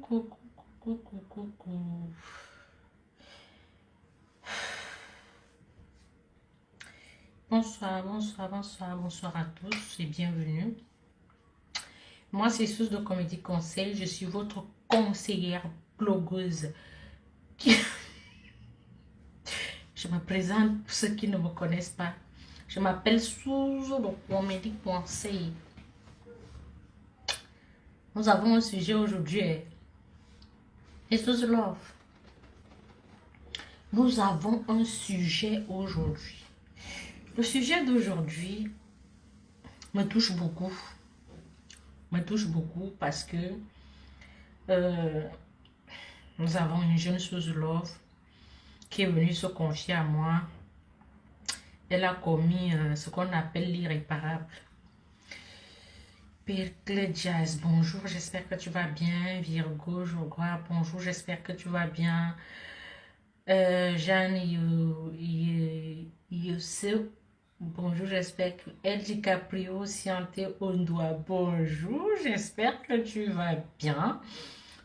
coucou, coucou, coucou. Bonsoir, bonsoir, bonsoir, bonsoir à tous et bienvenue. Moi, c'est Source de Comédie Conseil. Je suis votre conseillère blogueuse. Je me présente pour ceux qui ne me connaissent pas. Je m'appelle Source de Comédie Conseil. Nous avons un sujet aujourd'hui. Et Source Love. Nous avons un sujet aujourd'hui. Le sujet d'aujourd'hui me touche beaucoup. Parce que nous avons une jeune Source Love qui est venue se confier à moi. Elle a commis ce qu'on appelle l'irréparable. Percle Jazz, bonjour, j'espère que tu vas bien. Virgo, je crois, bonjour, j'espère que tu vas bien. Jeanne Youssef, bonjour, j'espère que El DiCaprio, Sianté Ondoa, bonjour, j'espère que tu vas bien.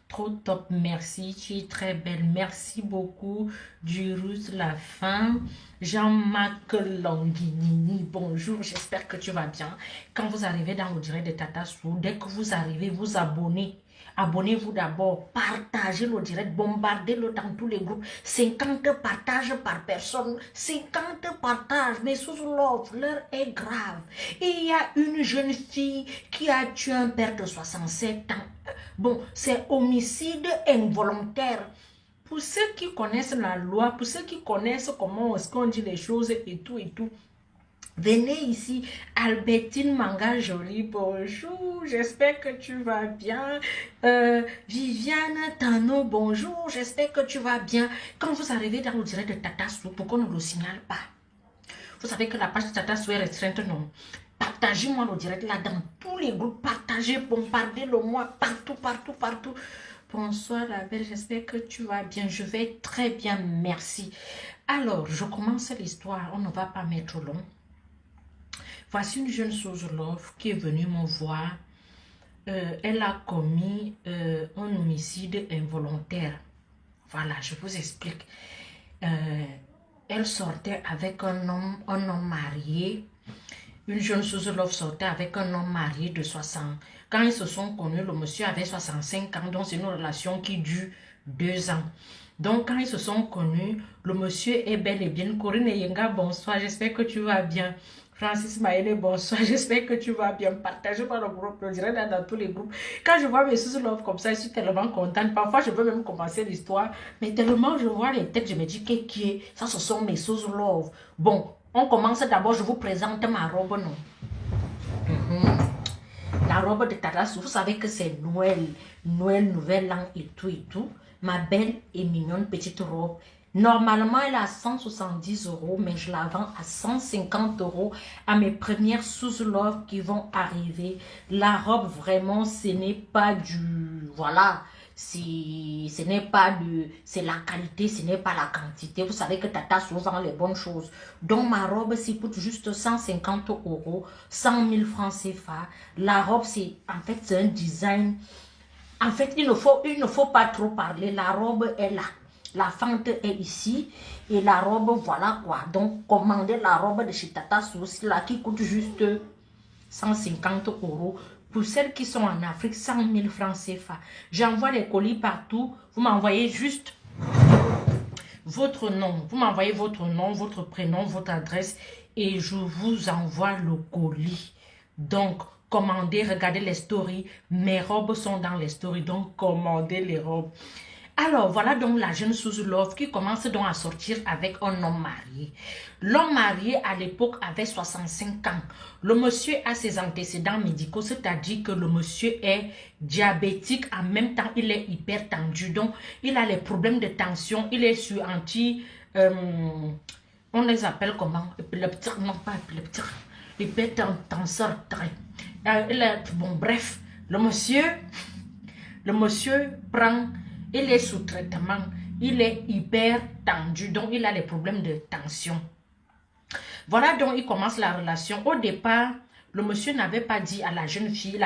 Trop top, merci, tu es très belle, merci beaucoup. Durus la fin, Jean-Marc Longuinini, bonjour, j'espère que tu vas bien. Quand vous arrivez dans le direct de Tata Sou, dès que vous arrivez, vous abonnez. Abonnez-vous d'abord, partagez le direct, bombardez-le dans tous les groupes. 50 partages par personne, 50 partages, mais sous l'offre, l'heure est grave. Et il y a une jeune fille qui a tué un père de 67 ans. Bon, c'est homicide involontaire. Pour ceux qui connaissent la loi, pour ceux qui connaissent comment est-ce qu'on dit les choses et tout, venez ici. Albertine Manga Jolie, bonjour, j'espère que tu vas bien. Viviane Tano, bonjour, j'espère que tu vas bien. Quand vous arrivez dans le direct de Tata Sou, pourquoi on ne le signale pas? Vous savez que la page de Tata Sou est restreinte, non? Partagez-moi le direct là dans tous les groupes, partagez, bombardez-le moi partout. Bonsoir la belle, j'espère que tu vas bien. Je vais très bien, merci. Alors, je commence l'histoire, on ne va pas mettre long. Voici une jeune Source Love qui est venue me voir. Elle a commis un homicide involontaire. Voilà, je vous explique. Elle sortait avec un homme marié. Une jeune Source Love sortait avec un homme marié de 60. Quand ils se sont connus, le monsieur avait 65 ans, donc c'est une relation qui dure 2 ans. Donc quand ils se sont connus, le monsieur est bel et bien. Corinne Yenga, bonsoir, j'espère que tu vas bien. Francis Maëlle, bonsoir, j'espère que tu vas bien. Partagez-moi le groupe, je dirais dans tous les groupes. Quand je vois mes Source Love comme ça, je suis tellement contente. Parfois, je veux même commencer l'histoire. Mais tellement je vois les têtes, je me dis, qui est? Ça, ce sont mes Source Love. Bon, on commence d'abord, je vous présente ma robe, non? La robe de Tata Sou, vous savez que c'est Noël, Nouvel An et tout. Ma belle et mignonne petite robe. Normalement, elle est à 170 €, mais je la vends à 150 € à mes premières Source Love qui vont arriver. La robe, vraiment, ce n'est pas du... Voilà. Ce n'est pas du... C'est la qualité, ce n'est pas la quantité. Vous savez que Tata Sou vend les bonnes choses. Donc, ma robe, ça coûte juste 150 €, 100 000 francs CFA. La robe, c'est... En fait, c'est un design... En fait, il ne faut pas trop parler. La robe est là. La fente est ici. Et la robe, voilà quoi. Donc, commandez la robe de chez Tata Sou, là, qui coûte juste 150 €. Pour celles qui sont en Afrique, 100 000 francs CFA. J'envoie les colis partout. Vous m'envoyez juste votre nom. Vous m'envoyez votre nom, votre prénom, votre adresse. Et je vous envoie le colis. Donc, commandez, regardez les stories. Mes robes sont dans les stories. Donc, commandez les robes. Alors, voilà donc la jeune Source Love qui commence donc à sortir avec un homme marié. L'homme marié, à l'époque, avait 65 ans. Le monsieur a ses antécédents médicaux, c'est-à-dire que le monsieur est diabétique. En même temps, il est hypertendu. Donc, il a les problèmes de tension. Il est sur anti... on les appelle comment? Épileptique, non pas épileptique. Hypertenseur. Bon, bref, le monsieur prend... Il est sous traitement, il est hyper tendu, donc il a les problèmes de tension. Voilà donc il commence la relation. Au départ, le monsieur n'avait pas dit à la jeune fille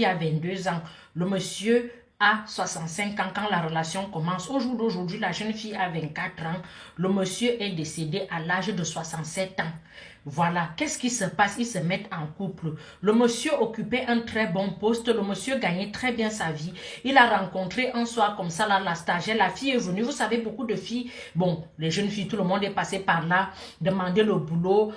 a 22 ans. Le monsieur à 65 ans quand la relation commence. Au jour d'aujourd'hui, la jeune fille a 24 ans. Le monsieur est décédé à l'âge de 67 ans. Voilà, qu'est-ce qui se passe? Ils se mettent en couple. Le monsieur occupait un très bon poste. Le monsieur gagnait très bien sa vie. Il a rencontré un soir comme ça, là, la stagiaire. La fille est venue. Vous savez, beaucoup de filles, bon, les jeunes filles, tout le monde est passé par là, demander le boulot,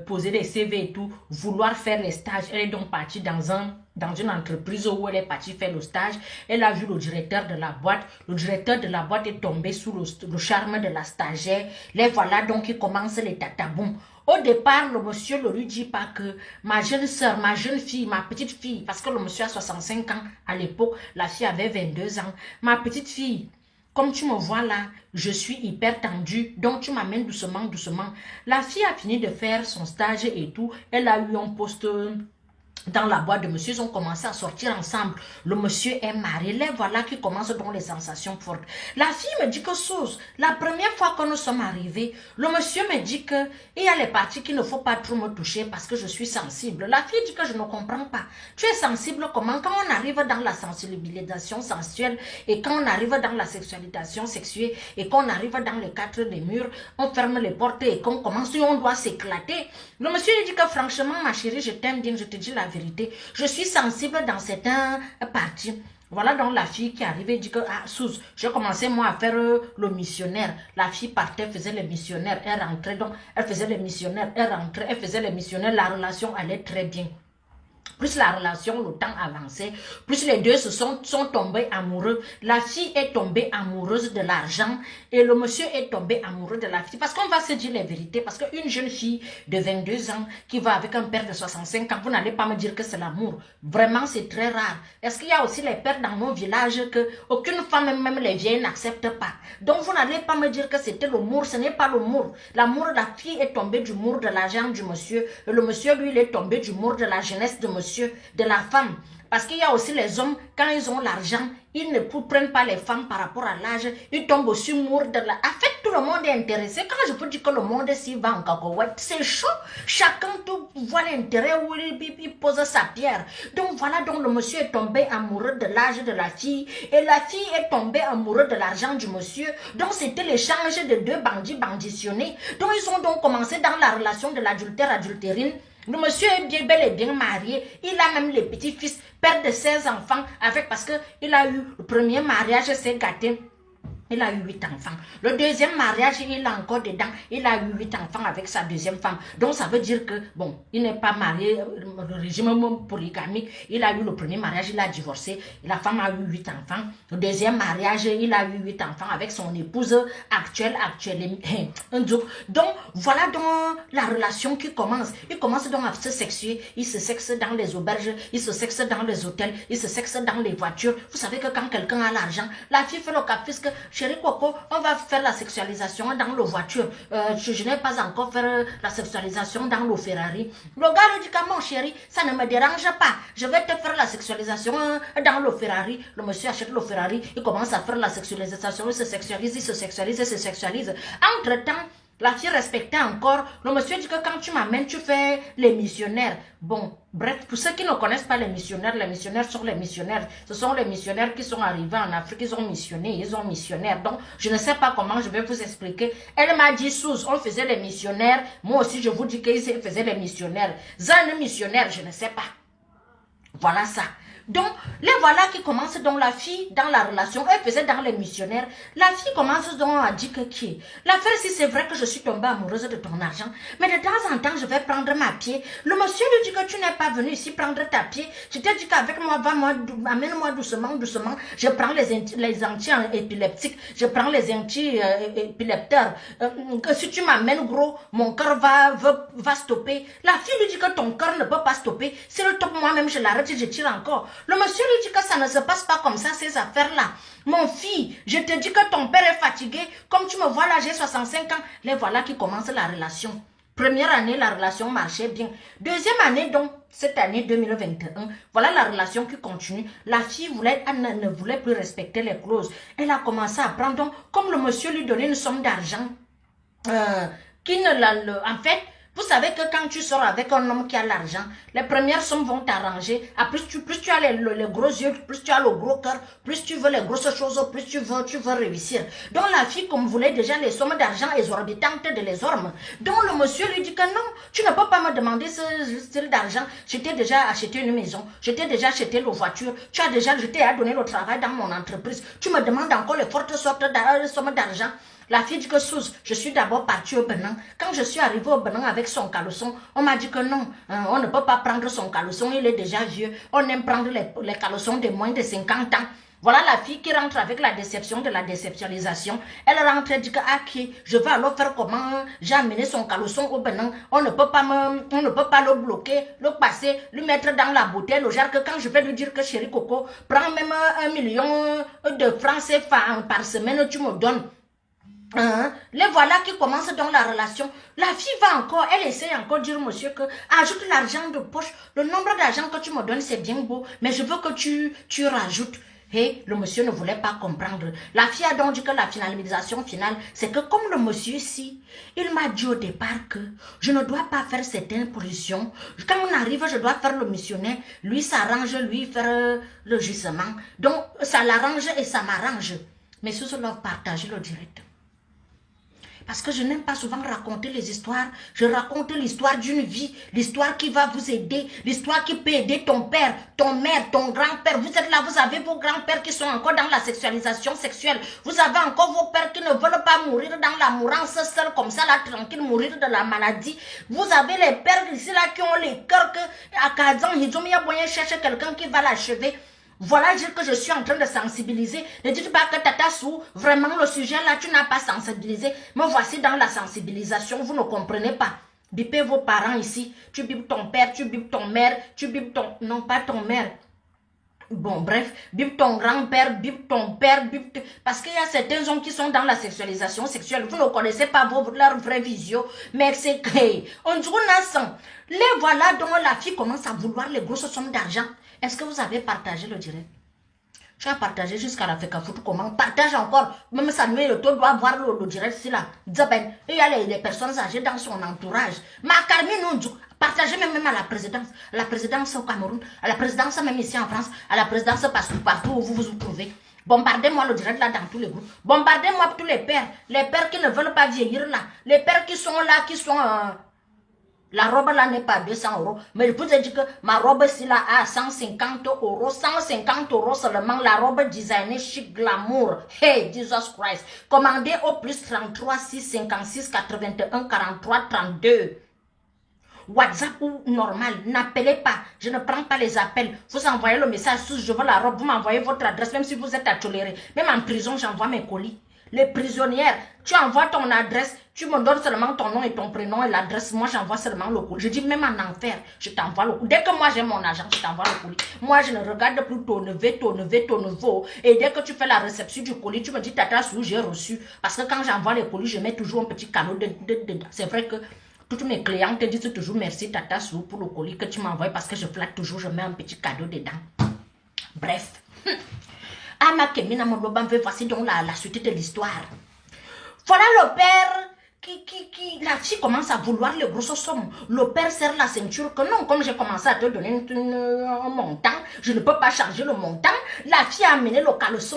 poser des CV et tout, vouloir faire les stages. Elle est donc partie dans une entreprise où elle est partie faire le stage. Elle a vu le directeur de la boîte. Le directeur de la boîte est tombé sous le charme de la stagiaire. Les voilà donc, ils commencent les tataboum. Au départ, le monsieur ne lui dit pas que ma jeune soeur, ma jeune fille, ma petite fille, parce que le monsieur a 65 ans à l'époque, la fille avait 22 ans. Ma petite fille, comme tu me vois là, je suis hyper tendue, donc tu m'amènes doucement, doucement. La fille a fini de faire son stage et tout. Elle a eu un poste dans la boîte de monsieur, ils ont commencé à sortir ensemble. Le monsieur est marié. Les voilà qui commencent donc les sensations fortes. La fille me dit que Sous, la première fois que nous sommes arrivés, le monsieur me dit que il y a les parties qu'il ne faut pas trop me toucher parce que je suis sensible. La fille dit que je ne comprends pas. Tu es sensible comment? Quand on arrive dans la sensibilisation sensuelle et quand on arrive dans la sexualisation sexuelle et qu'on arrive dans les quatre des murs, on ferme les portes et qu'on commence et on doit s'éclater. Le monsieur lui dit que franchement, ma chérie, je t'aime bien, je te dis la vérité. Je suis sensible dans certains parties. Voilà donc la fille qui arrivait et dit que, ah, Sous, j'ai commencé moi à faire le missionnaire. La fille partait, faisait le missionnaire, elle rentrait donc, elle faisait le missionnaire, elle rentrait, elle faisait le missionnaire, la relation allait très bien. Plus la relation, le temps avançait, plus les deux sont tombés amoureux. La fille est tombée amoureuse de l'argent et le monsieur est tombé amoureux de la fille. Parce qu'on va se dire les vérités. Parce qu'une jeune fille de 22 ans qui va avec un père de 65 ans, vous n'allez pas me dire que c'est l'amour. Vraiment, c'est très rare. Est-ce qu'il y a aussi les pères dans nos villages que aucune femme, même les vieilles, n'accepte pas? Donc, vous n'allez pas me dire que c'était l'amour. Ce n'est pas l'amour. L'amour, la fille est tombée du mur de l'argent du monsieur. Et le monsieur, lui, il est tombé du mur de la jeunesse de monsieur, de la femme. Parce qu'il y a aussi les hommes, quand ils ont l'argent, ils ne prennent pas les femmes par rapport à l'âge, ils tombent aussi mur de la... En fait, tout le monde est intéressé. Quand je peux dire que le monde s'y va en cacahuète, c'est chaud. Chacun tout voit l'intérêt où il pose sa pierre. Donc voilà, donc le monsieur est tombé amoureux de l'âge de la fille et la fille est tombée amoureuse de l'argent du monsieur. Donc c'était l'échange de deux bandits banditionnés. Donc ils ont donc commencé dans la relation de l'adultère adultérine. Le monsieur est bien bel et bien marié. Il a même les petits-fils, père de 16 enfants, avec parce qu'il a eu le premier mariage, c'est gâté. Il a eu 8 enfants. Le deuxième mariage, il a encore dedans. Il a eu 8 enfants avec sa deuxième femme. Donc, ça veut dire que, bon, il n'est pas marié, le régime polygamique. Il a eu le premier mariage, il a divorcé. La femme a eu 8 enfants. Le deuxième mariage, il a eu 8 enfants avec son épouse actuelle. Donc, voilà donc la relation qui commence. Il commence donc à se sexuer. Il se sexe dans les auberges. Il se sexe dans les hôtels. Il se sexe dans les voitures. Vous savez que quand quelqu'un a l'argent, la fille fait le caprice que chérie Coco, on va faire la sexualisation dans la voiture. Je n'ai pas encore fait la sexualisation dans le Ferrari. Le gars lui dit que mon chéri, ça ne me dérange pas. Je vais te faire la sexualisation dans le Ferrari. Le monsieur achète le Ferrari, il commence à faire la sexualisation, il se sexualise, il se sexualise, il se sexualise. Entre-temps, la fille respectait encore. Le monsieur dit que quand tu m'amènes, tu fais les missionnaires. Bon, bref, pour ceux qui ne connaissent pas les missionnaires sont les missionnaires. Ce sont les missionnaires qui sont arrivés en Afrique, ils ont missionné, ils ont missionnaire. Donc, je ne sais pas comment je vais vous expliquer. Elle m'a dit, Sous, on faisait les missionnaires. Moi aussi, je vous dis qu'ils faisaient les missionnaires. Zane missionnaire, je ne sais pas. Voilà ça. Donc, les voilà qui commencent, donc la fille, dans la relation, elle faisait dans les missionnaires. La fille commence donc à dire que qui? L'affaire, si c'est vrai que je suis tombée amoureuse de ton argent, mais de temps en temps, je vais prendre ma pied. Le monsieur lui dit que tu n'es pas venu ici prendre ta pied. Je t'ai dit qu'avec moi, amène-moi doucement, doucement. Je prends les anti-épileptiques, je prends les anti-épilepteurs. Que si tu m'amènes, gros, mon cœur va stopper. La fille lui dit que ton cœur ne peut pas stopper. Si le top, moi-même, je l'arrête et je tire encore. Le monsieur lui dit que ça ne se passe pas comme ça, ces affaires-là. Mon fils, je te dis que ton père est fatigué. Comme tu me vois là, j'ai 65 ans. Les voilà qui commencent la relation. Première année, la relation marchait bien. Deuxième année, donc, cette année 2021, voilà la relation qui continue. La fille ne voulait plus respecter les clauses. Elle a commencé à prendre, donc, comme le monsieur lui donnait une somme d'argent, en fait, Vous savez que quand tu sors avec un homme qui a l'argent, les premières sommes vont t'arranger. Plus tu as les gros yeux, plus tu as le gros cœur, plus tu veux les grosses choses, plus tu veux réussir. Donc la fille, comme voulait déjà les sommes d'argent exorbitantes de les hommes. Donc le monsieur lui dit que non, tu ne peux pas me demander ce style d'argent. Je t'ai déjà acheté une maison, je t'ai déjà acheté la voiture, je t'ai donné le travail dans mon entreprise. Tu me demandes encore les fortes sortes de sommes d'argent. La fille dit que Suze, je suis d'abord partie au Bénin. Quand je suis arrivée au Bénin avec son caleçon, on m'a dit que non, on ne peut pas prendre son caleçon, il est déjà vieux. On aime prendre les caleçons de moins de 50 ans. Voilà la fille qui rentre avec la déception de la déceptionnalisation. Elle rentre et dit que je vais alors faire comment? J'ai amené son caleçon au Bénin. On ne peut pas le bloquer, le passer, lui mettre dans la bouteille. Le genre que quand je vais lui dire que chérie Coco, prends même 1 million de francs CFA par semaine, tu me donnes. Les voilà qui commencent dans la relation. La fille va encore, elle essaie encore de dire monsieur que ajoute l'argent de poche. Le nombre d'argent que tu me donnes c'est bien beau, mais je veux que tu rajoutes. Et le monsieur ne voulait pas comprendre. La fille a donc dit que la finalisation finale, c'est que comme le monsieur ici, il m'a dit au départ que je ne dois pas faire certaines positions. Quand on arrive, je dois faire le missionnaire. Lui s'arrange, lui faire le gisement. Donc ça l'arrange et ça m'arrange. Mais ce sont leur partager le direct. Parce que je n'aime pas souvent raconter les histoires. Je raconte l'histoire d'une vie, l'histoire qui va vous aider, l'histoire qui peut aider ton père, ton mère, ton grand-père. Vous êtes là, vous avez vos grands-pères qui sont encore dans la sexualisation sexuelle. Vous avez encore vos pères qui ne veulent pas mourir dans la mourance seule comme ça, là, tranquille, mourir de la maladie. Vous avez les pères ici, là, qui ont les cœurs que, à 15 ans, ils ont mis à moyen chercher quelqu'un qui va l'achever. Voilà dire que je suis en train de sensibiliser. Ne dites pas que Tata Sou, vraiment le sujet là, tu n'as pas sensibilisé. Me voici dans la sensibilisation, vous ne comprenez pas. Bipez vos parents ici. Tu bipes ton père, tu bipes ton mère, tu bipes ton... Non, pas ton mère. Bon, bref, bip ton grand-père, bip ton père, bip... Parce qu'il y a certains hommes qui sont dans la sexualisation sexuelle. Vous ne connaissez pas leur vraie vision. Mais c'est que... On dit qu'on a les voilà dont la fille commence à vouloir les grosses sommes d'argent. Est-ce que vous avez partagé le direct? Tu as partagé jusqu'à la Fekafoutou comment? Partage encore. Même Samuel Leto doit voir le direct ici là. Zaben, il y a les personnes âgées dans son entourage. Ma Carmine Nondou, partagez même à la présidence. À la présidence au Cameroun, à la présidence même ici en France, à la présidence partout où vous vous trouvez. Bombardez-moi le direct là dans tous les groupes. Bombardez-moi tous les pères qui ne veulent pas vieillir là. Les pères qui sont là, qui sont... La robe là n'est pas 200 €. Mais je vous ai dit que ma robe ici là à 150 €. 150 € seulement la robe designée chic glamour. Hey, Jesus Christ. Commandez au plus 33 6 56 81 43 32. WhatsApp ou normal, n'appelez pas. Je ne prends pas les appels. Vous envoyez le message sous je veux la robe. Vous m'envoyez votre adresse même si vous êtes à tolérer. Même en prison, j'envoie mes colis. Les prisonnières, tu envoies ton adresse, tu me donnes seulement ton nom et ton prénom et l'adresse. Moi, j'envoie seulement le colis. Je dis même en enfer, je t'envoie le colis. Dès que moi j'ai mon argent, je t'envoie le colis. Moi, je ne regarde plus ton neveu. Et dès que tu fais la réception du colis, tu me dis, Tata Sou, j'ai reçu. Parce que quand j'envoie les colis, je mets toujours un petit cadeau dedans. C'est vrai que toutes mes clientes te disent toujours merci, Tata Sou, pour le colis que tu m'envoies parce que je flatte toujours, je mets un petit cadeau dedans. Bref. Voici donc la suite de l'histoire. Voilà le père la fille commence à vouloir les grosses sommes. Le père serre la ceinture que non, comme j'ai commencé à te donner un montant, je ne peux pas charger le montant. La fille a amené le caleçon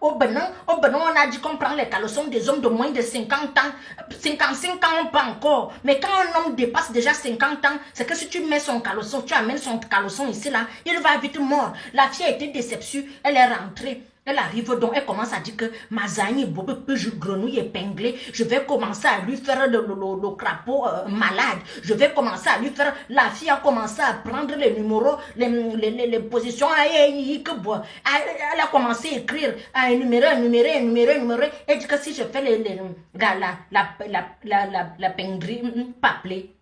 au Bénin. Au Bénin, on a dit qu'on prend les caleçons des hommes de moins de 50 ans. 55 ans, pas encore. Mais quand un homme dépasse déjà 50 ans, c'est que si tu mets son caleçon, tu amènes son caleçon ici, là, il va vite mort. La fille a été décepue, elle est rentrée. Elle arrive donc, elle commence à dire que Mazani, grenouille épinglée, je vais commencer à lui faire le crapaud malade. Je vais commencer à lui faire... La fille a commencé à prendre les numéros, les positions. Elle a commencé à écrire, à énumérer. Elle dit que si je fais la pinglerie, paplée.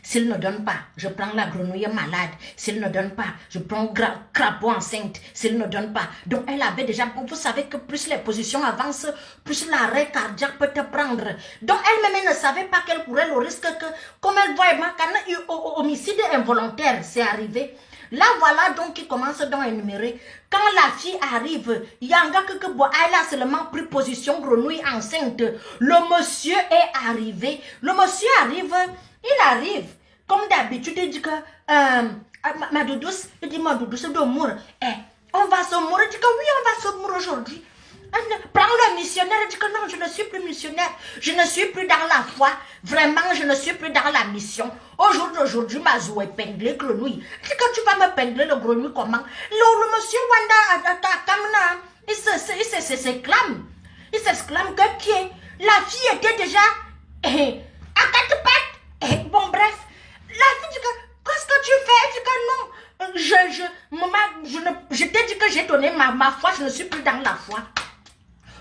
S'il ne donne pas, je prends la grenouille malade. S'il ne donne pas, je prends crapaud enceinte. S'il ne donne pas. Donc, elle avait déjà... Vous savez que plus les positions avancent, plus l'arrêt cardiaque peut te prendre. Donc, elle-même, elle ne savait pas qu'elle courait le risque que... Comme elle voit, quand homicide involontaire, c'est arrivé. Là, voilà donc qui commence donc à énumérer. Quand la fille arrive, il y a un gars elle a seulement pris position grenouille enceinte. Le monsieur est arrivé. Le monsieur arrive... Il arrive, comme d'habitude, il dit que ma douce, il dit ma douce doit mourir. On va se mourir. Il dit que oui, on va se mourir aujourd'hui. Prends le missionnaire. Il dit que non, je ne suis plus missionnaire. Je ne suis plus dans la foi. Vraiment, je ne suis plus dans la mission. Aujourd'hui, ma zou est penglé, grenouille. Il dit que tu vas me pingler le grenouille comment? Le monsieur Wanda Kamna, il s'exclame. Il s'exclame que qui est? La fille était déjà à quatre pattes. Bon, bref. La fille dit que, qu'est-ce que tu fais? Elle dit que non, je t'ai dit que j'ai donné ma foi, je ne suis plus dans la foi.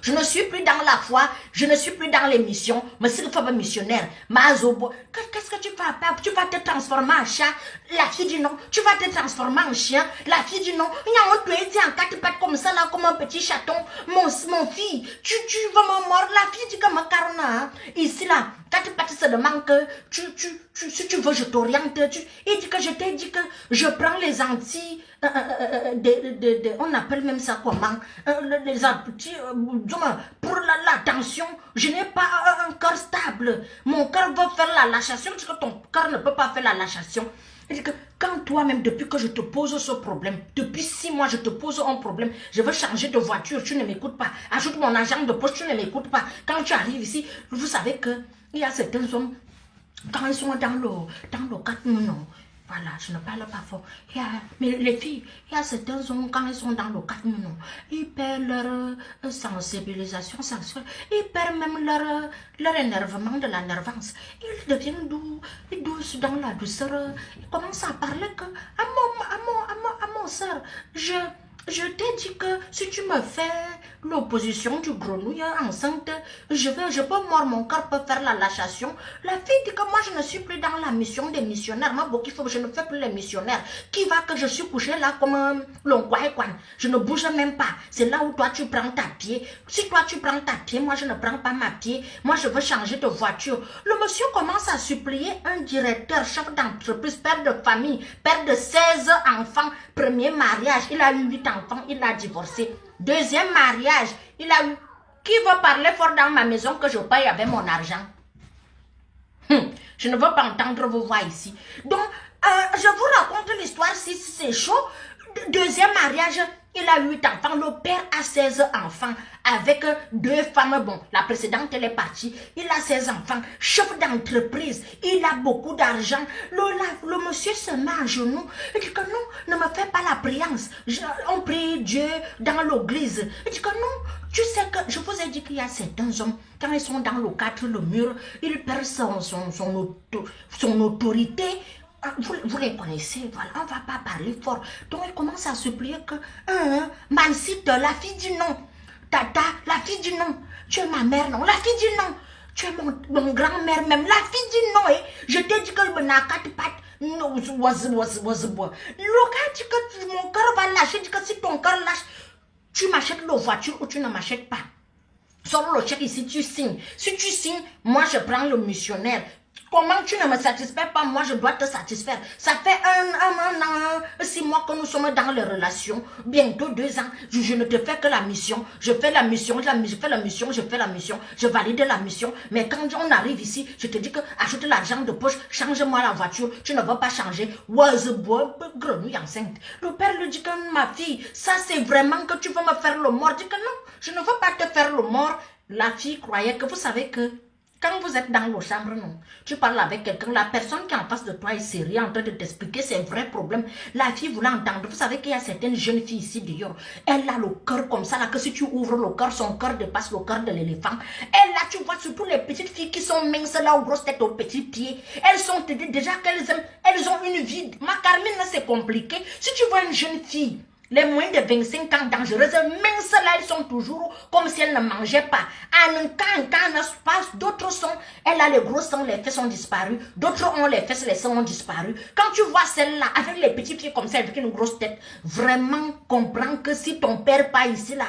Je ne suis plus dans la foi, je ne suis plus dans les missions. Mais s'il faut un missionnaire, qu'est-ce que tu vas faire? Tu vas te transformer en chat. La fille dit non. Tu vas te transformer en chien. La fille dit non. Il y a un petit en quatre pattes comme ça, là, comme un petit chaton. Mon fille, tu vas me mordre. La fille dit que ma carne, ici, là, quatre pattes se demande que si tu veux, je t'oriente. Il dit que je t'ai dit que je prends les anti... on appelle même ça comment? Les anti... pour la tension, je n'ai pas un cœur stable. Mon cœur veut faire la lâchation. Tu dis que ton cœur ne peut pas faire la lâchation. Il dit que quand toi-même, depuis que je te pose ce problème, depuis 6 mois, je te pose un problème, je veux changer de voiture, tu ne m'écoutes pas. Ajoute mon argent de poche, tu ne m'écoutes pas. Quand tu arrives ici, vous savez que il y a certains hommes, quand ils sont dans le 4 non. Voilà, je ne parle pas fort. Mais les filles, il y a certains hommes, quand ils sont dans le 4 non, ils perdent leur sensibilisation sexuelle, ils perdent même leur énervement de la nervance. Ils deviennent doux, douces dans la douceur. Ils commencent à parler que, à mon soeur, je t'ai dit que si tu me fais l'opposition du grenouille enceinte, je peux mordre, mon cœur peut faire la lâchation. La fille dit que moi je ne suis plus dans la mission des missionnaires. Moi, je ne fais plus les missionnaires. Qui va que je suis couché là comme l'onguaïkwan. Je ne bouge même pas. C'est là où toi tu prends ta pied. Si toi tu prends ta pied, moi je ne prends pas ma pied. Moi je veux changer de voiture. Le monsieur commence à supplier un directeur, chef d'entreprise, père de famille, père de 16 enfants, premier mariage. Il a eu 8 enfants, il a divorcé. Deuxième mariage, il a eu... Qui veut parler fort dans ma maison que je paye avec mon argent? Je ne veux pas entendre vos voix ici. Donc, je vous raconte l'histoire si c'est chaud. Deuxième mariage, il a 8 enfants. Le père a 16 enfants avec 2 femmes. Bon, la précédente, elle est partie. Il a 16 enfants. Chef d'entreprise. Il a beaucoup d'argent. Le monsieur se met à genoux. Il dit que non, ne me fais pas la priance. On prie Dieu dans l'église. Il dit que non. Tu sais que je vous ai dit qu'il y a certains hommes, quand ils sont dans le cadre, le mur, ils perdent son autorité. Vous les connaissez, voilà, on ne va pas parler fort. Donc, il commence à supplier que, Mansite, la fille dit non. Tata, la fille dit non. Tu es ma mère, non. La fille dit non. Tu es mon grand-mère même. La fille dit non. Et je t'ai dit que le n'a quatre pattes. Non, le gars dit que mon cœur va lâcher. Dit que si ton cœur lâche, tu m'achètes la voiture ou tu ne m'achètes pas. Sors le chèque ici, tu signes. Si tu signes, moi je prends le missionnaire. Comment tu ne me satisfais pas, moi je dois te satisfaire. Ça fait un an, 6 mois que nous sommes dans les relations. Bientôt 2 ans. Je ne te fais que la mission. Je fais la mission, je fais la mission, je fais la mission. Je valide la mission. Mais quand on arrive ici, je te dis que achète l'argent de poche, change-moi la voiture. Tu ne vas pas changer. Grenouille enceinte. Le père lui dit que ma fille, ça c'est vraiment que tu veux me faire le mort. Il dit que non, je ne veux pas te faire le mort. La fille croyait que vous savez que quand vous êtes dans la chambre, non, tu parles avec quelqu'un, la personne qui est en face de toi est sérieux en train de t'expliquer ses vrais problèmes. La fille voulait entendre. Vous savez qu'il y a certaines jeunes filles ici dehors. Elle a le cœur comme ça, là, que si tu ouvres le cœur, son cœur dépasse le cœur de l'éléphant. Et là, tu vois surtout les petites filles qui sont minces, là, aux grosses têtes, aux petits pieds. Elles sont déjà qu'elles aiment, elles ont une vie. Ma Carmine, c'est compliqué. Si tu vois une jeune fille, les moins de 25 ans dangereuses, minces là, elles sont toujours comme si elles ne mangeaient pas. En un cas, d'autres sont, elle a les gros seins, les fesses ont disparu. D'autres ont les fesses, les seins ont disparu. Quand tu vois celle-là, avec les petits pieds comme ça, avec une grosse tête, vraiment comprends que si ton père pas ici là,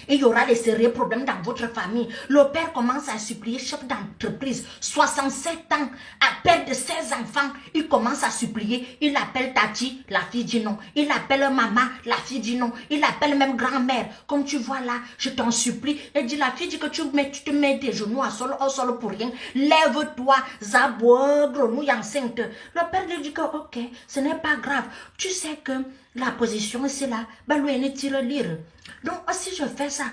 il y aura des sérieux problèmes dans votre famille. Le père commence à supplier, chef d'entreprise, 67 ans, à père de 16 enfants. Il il commence à supplier. Il appelle Tati, la fille dit non. Il appelle maman, la fille dit non. Il appelle même grand-mère. Comme tu vois là, je t'en supplie. Elle dit, la fille dit que tu te mets tes genoux au sol pour rien. Lève-toi, Zabo, grenouille enceinte. Le père lui dit que, ok, ce n'est pas grave. Tu sais que la position c'est là. Baloué tire lire. Donc, si je fais ça,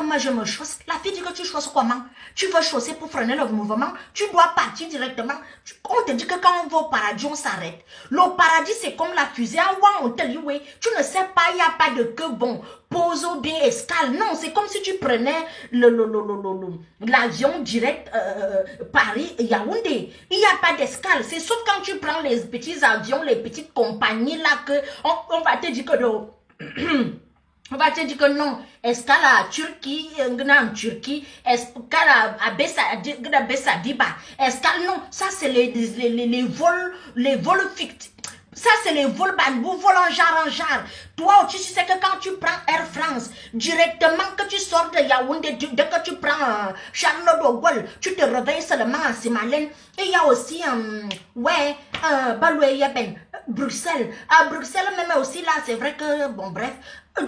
moi je me chausse. La fille dit que tu chausses comment? Tu veux chausser pour freiner le mouvement? Tu dois partir directement. On te dit que quand on va au paradis, on s'arrête. Le paradis, c'est comme la fusée. On te dit, oui, tu ne sais pas, il n'y a pas de que bon. Pose ou bien escale. Non, c'est comme si tu prenais l'avion direct Paris-Yaoundé. Il n'y a pas d'escale. C'est sauf quand tu prends les petits avions, les petites compagnies là, que on va te dire que on va te dire que non, escale à Turquie, en Turquie, escale à Bessadiba, escale, non, ça c'est les vols fictifs. Ça, c'est les vols bambou, vols en genre. Toi, tu sais que quand tu prends Air France, directement que tu sors de Yaoundé, dès que tu prends Charles de Gaulle, tu te réveilles seulement à Simalène. Et il y a aussi, Bruxelles. À Bruxelles, même aussi, là, c'est vrai que, bon, bref,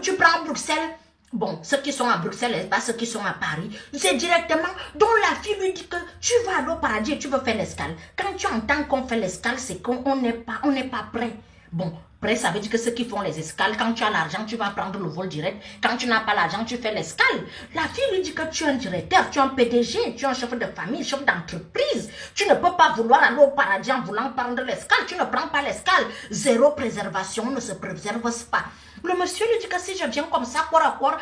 tu prends Bruxelles. Bon, ceux qui sont à Bruxelles, pas ceux qui sont à Paris, c'est directement. Donc la fille lui dit que tu vas aller au paradis et tu veux faire l'escale. Quand tu entends qu'on fait l'escale, c'est qu'on n'est pas prêt. Bon, prêt, ça veut dire que ceux qui font les escales, quand tu as l'argent, tu vas prendre le vol direct. Quand tu n'as pas l'argent, tu fais l'escale. La fille lui dit que tu es un directeur, tu es un PDG, tu es un chef de famille, chef d'entreprise. Tu ne peux pas vouloir aller au paradis en voulant prendre l'escale. Tu ne prends pas l'escale. Zéro préservation, on ne se préserve pas. Le monsieur lui dit que si je viens comme ça, corps à corps,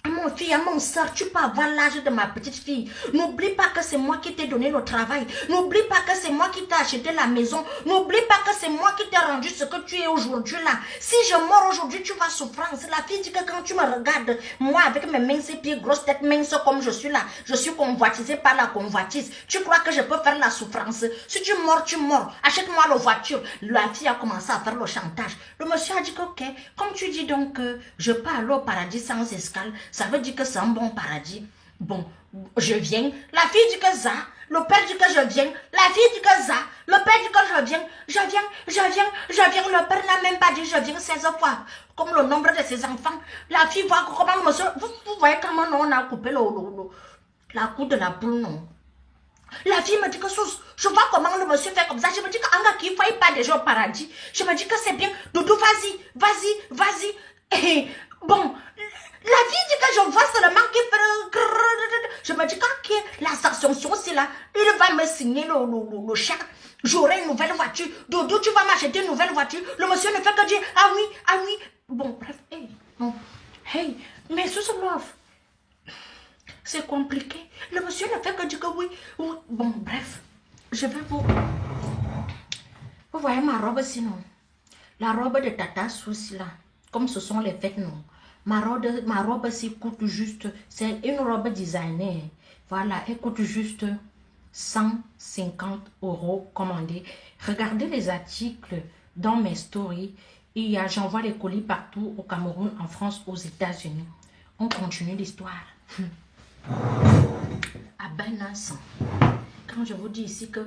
mon fille, mon soeur, tu peux avoir l'âge de ma petite fille. N'oublie pas que c'est moi qui t'ai donné le travail. N'oublie pas que c'est moi qui t'ai acheté la maison. N'oublie pas que c'est moi qui t'ai rendu ce que tu es aujourd'hui là. Si je meurs aujourd'hui, tu vas souffrir. La fille dit que quand tu me regardes, moi avec mes minces pieds, grosses têtes minces comme je suis là, je suis convoitisée par la convoitise. Tu crois que je peux faire la souffrance? Si tu meurs, tu meurs. Achète-moi la voiture. La fille a commencé à faire le chantage. Le monsieur a dit que ok, comme tu dis donc, je peux aller au paradis sans escale. Ça veut dire que c'est un bon paradis. Bon, je viens. La fille dit que ça. Le père dit que je viens. La fille dit que ça. Le père dit que je viens. Le père n'a même pas dit je viens 16 fois. Comme le nombre de ses enfants. La fille voit comment monsieur. Vous voyez comment on a coupé la cou de la poule, non? La fille me dit que je vois comment le monsieur fait comme ça. Je me dis qu'il ne faut pas déjà au paradis. Je me dis que c'est bien. Doudou, vas-y. Et bon. La fille dit que je vois seulement qu'il fait. Je me dis que la sanction c'est là. Il va me signer le chèque. J'aurai une nouvelle voiture. Doudou, tu vas m'acheter une nouvelle voiture. Le monsieur ne fait que dire ah oui. Bon, bref. Hey, mais sous love. C'est compliqué. Le monsieur ne fait que dire que oui. Bon, bref. Je vais vous. Vous voyez ma robe sinon. La robe de Tata Souci là. Comme ce sont les fêtes, non. Ma robe coûte juste, c'est une robe designée. Voilà, elle coûte juste 150 € commandée. Regardez les articles dans mes stories. J'envoie les colis partout au Cameroun, en France, aux États-Unis. On continue l'histoire. À Benassan. Quand je vous dis ici que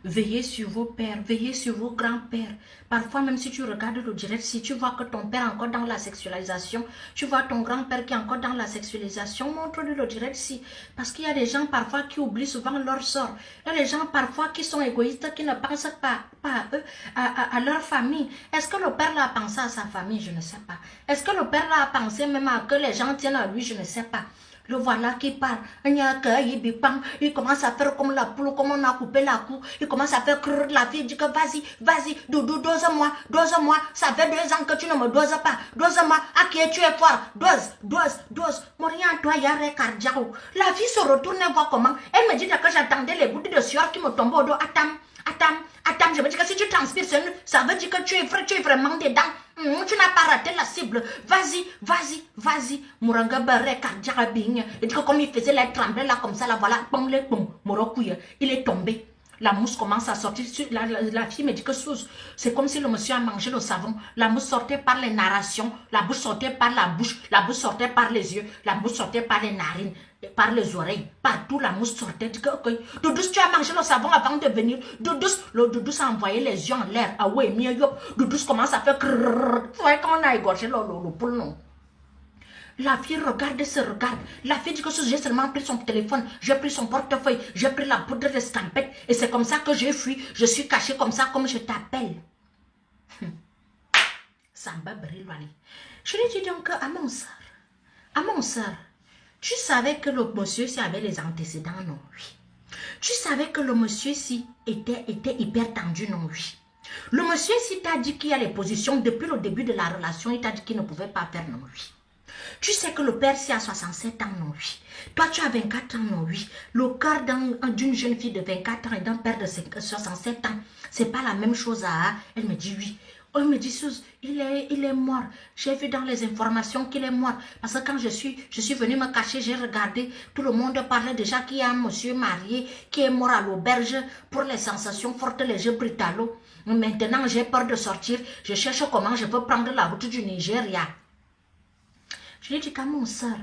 veillez sur vos pères, veillez sur vos grands-pères. Parfois, même si tu regardes le direct, si tu vois que ton père est encore dans la sexualisation, tu vois ton grand-père qui est encore dans la sexualisation, montre-lui le direct si. Parce qu'il y a des gens parfois qui oublient souvent leur sort. Il y a des gens parfois qui sont égoïstes, qui ne pensent pas à eux, à leur famille. Est-ce que le père a pensé à sa famille? Je ne sais pas. Est-ce que le père a pensé même à que les gens tiennent à lui? Je ne sais pas. Le voilà qui parle. Il commence à faire comme la poule, comme on a coupé la cou. Il commence à faire crrr. La fille dit que vas-y, Doudou, dose-moi. Ça fait 2 ans que tu ne me doses pas. Dose-moi. À qui tu es fort? Dose. Moria, toi, il y a un cardiaque. La fille se retourne et voit comment. Elle me dit que j'attendais les gouttes de sueur qui me tombent au dos. Attends, je me dis que si tu transpires, ça veut dire que tu es vraiment dedans. Tu n'as pas raté la cible. Vas-y. Mouranga barre cardiaque bing. Il dit que comme il faisait les trembler là comme ça, là voilà, il est tombé. La mousse commence à sortir. La fille me dit que c'est comme si le monsieur a mangé le savon. La mousse sortait par les narrations. La bouche sortait par la bouche. La bouche sortait par les yeux. La bouche sortait par les narines. par les oreilles. Partout, la mousse sortait. Doudous, tu as mangé le savon avant de venir. Doudous a envoyé les yeux en l'air. Ah ouais, mieux, Doudous commence à faire crrrr. Vous voyez quand on a égorgé le poule, non? La fille regarde, se regarde. La fille dit que j'ai seulement pris son téléphone, j'ai pris son portefeuille, j'ai pris la poudre de scampette et c'est comme ça que j'ai fui. Je suis cachée comme ça, comme je t'appelle. Samba Brilwali. Je lui dis donc à mon soeur, tu savais que le monsieur-ci avait les antécédents, non? Oui. Tu savais que le monsieur-ci était hyper tendu, non? Oui. Le monsieur-ci t'a dit qu'il y a les positions depuis le début de la relation, il t'a dit qu'il ne pouvait pas faire, non? Oui. Tu sais que le père, si a 67 ans, non, oui. Toi, tu as 24 ans, non, oui. Le cœur d'une jeune fille de 24 ans et d'un père de 67 ans, c'est pas la même chose à... Elle me dit oui. Elle me dit, Suze, il est mort. J'ai vu dans les informations qu'il est mort. Parce que quand je suis venue me cacher, j'ai regardé. Tout le monde parlait déjà qu'il y a un monsieur marié qui est mort à l'auberge pour les sensations fortes, les jeux brutalo. Maintenant, j'ai peur de sortir. Je cherche comment je peux prendre la route du Nigeria. Je lui ai dit qu'à mon soeur,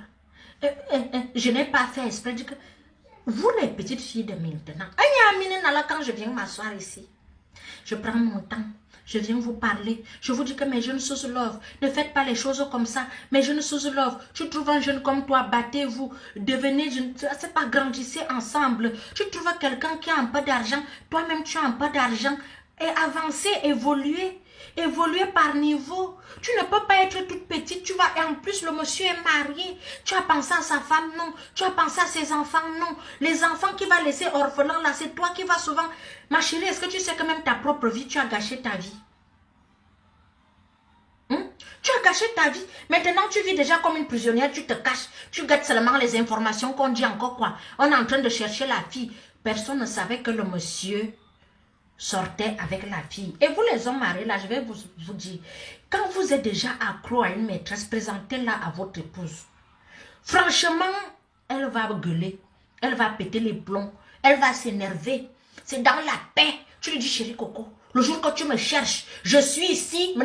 je n'ai pas fait exprès. Je dis que vous les petites filles de maintenant, quand je viens m'asseoir ici, je prends mon temps, je viens vous parler, je vous dis que mes jeunes sous love, ne faites pas les choses comme ça, mes jeunes sous love, tu trouves un jeune comme toi, battez-vous, devenez, c'est pas grandissez ensemble, tu trouves quelqu'un qui a un peu d'argent, toi-même tu as un peu d'argent, et avancez, évoluez. Évoluer par niveau. Tu ne peux pas être toute petite. Et en plus, le monsieur est marié. Tu as pensé à sa femme, non. Tu as pensé à ses enfants, non. Les enfants qu'il va laisser orphelins, là, c'est toi qui vas souvent... Ma chérie, est-ce que tu sais que même ta propre vie, tu as gâché ta vie? Tu as gâché ta vie. Maintenant, tu vis déjà comme une prisonnière. Tu te caches. Tu gâtes seulement les informations qu'on dit encore quoi. On est en train de chercher la fille. Personne ne savait que le monsieur... sortait avec la fille. Et vous les hommes mariés, là, je vais vous dire, quand vous êtes déjà accro à une maîtresse, présentez-la à votre épouse. Franchement, elle va gueuler, elle va péter les plombs, elle va s'énerver. C'est dans la paix. Tu lui dis, chérie Coco, le jour que tu me cherches, je suis ici,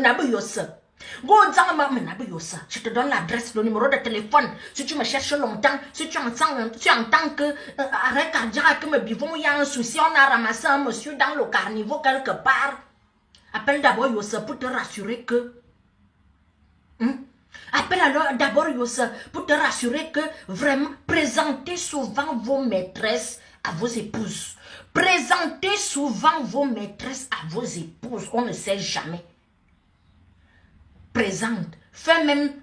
je te donne l'adresse, le numéro de téléphone. Si tu me cherches longtemps, si tu entends que arrêt cardiaque, me bivons, il y a un souci, on a ramassé un monsieur dans le carniveau quelque part. Appelle d'abord Yossa pour te rassurer que... Appelle alors d'abord Yossa pour te rassurer que vraiment, présentez souvent vos maîtresses à vos épouses. Présentez souvent vos maîtresses à vos épouses. On ne sait jamais. Présente. Fais même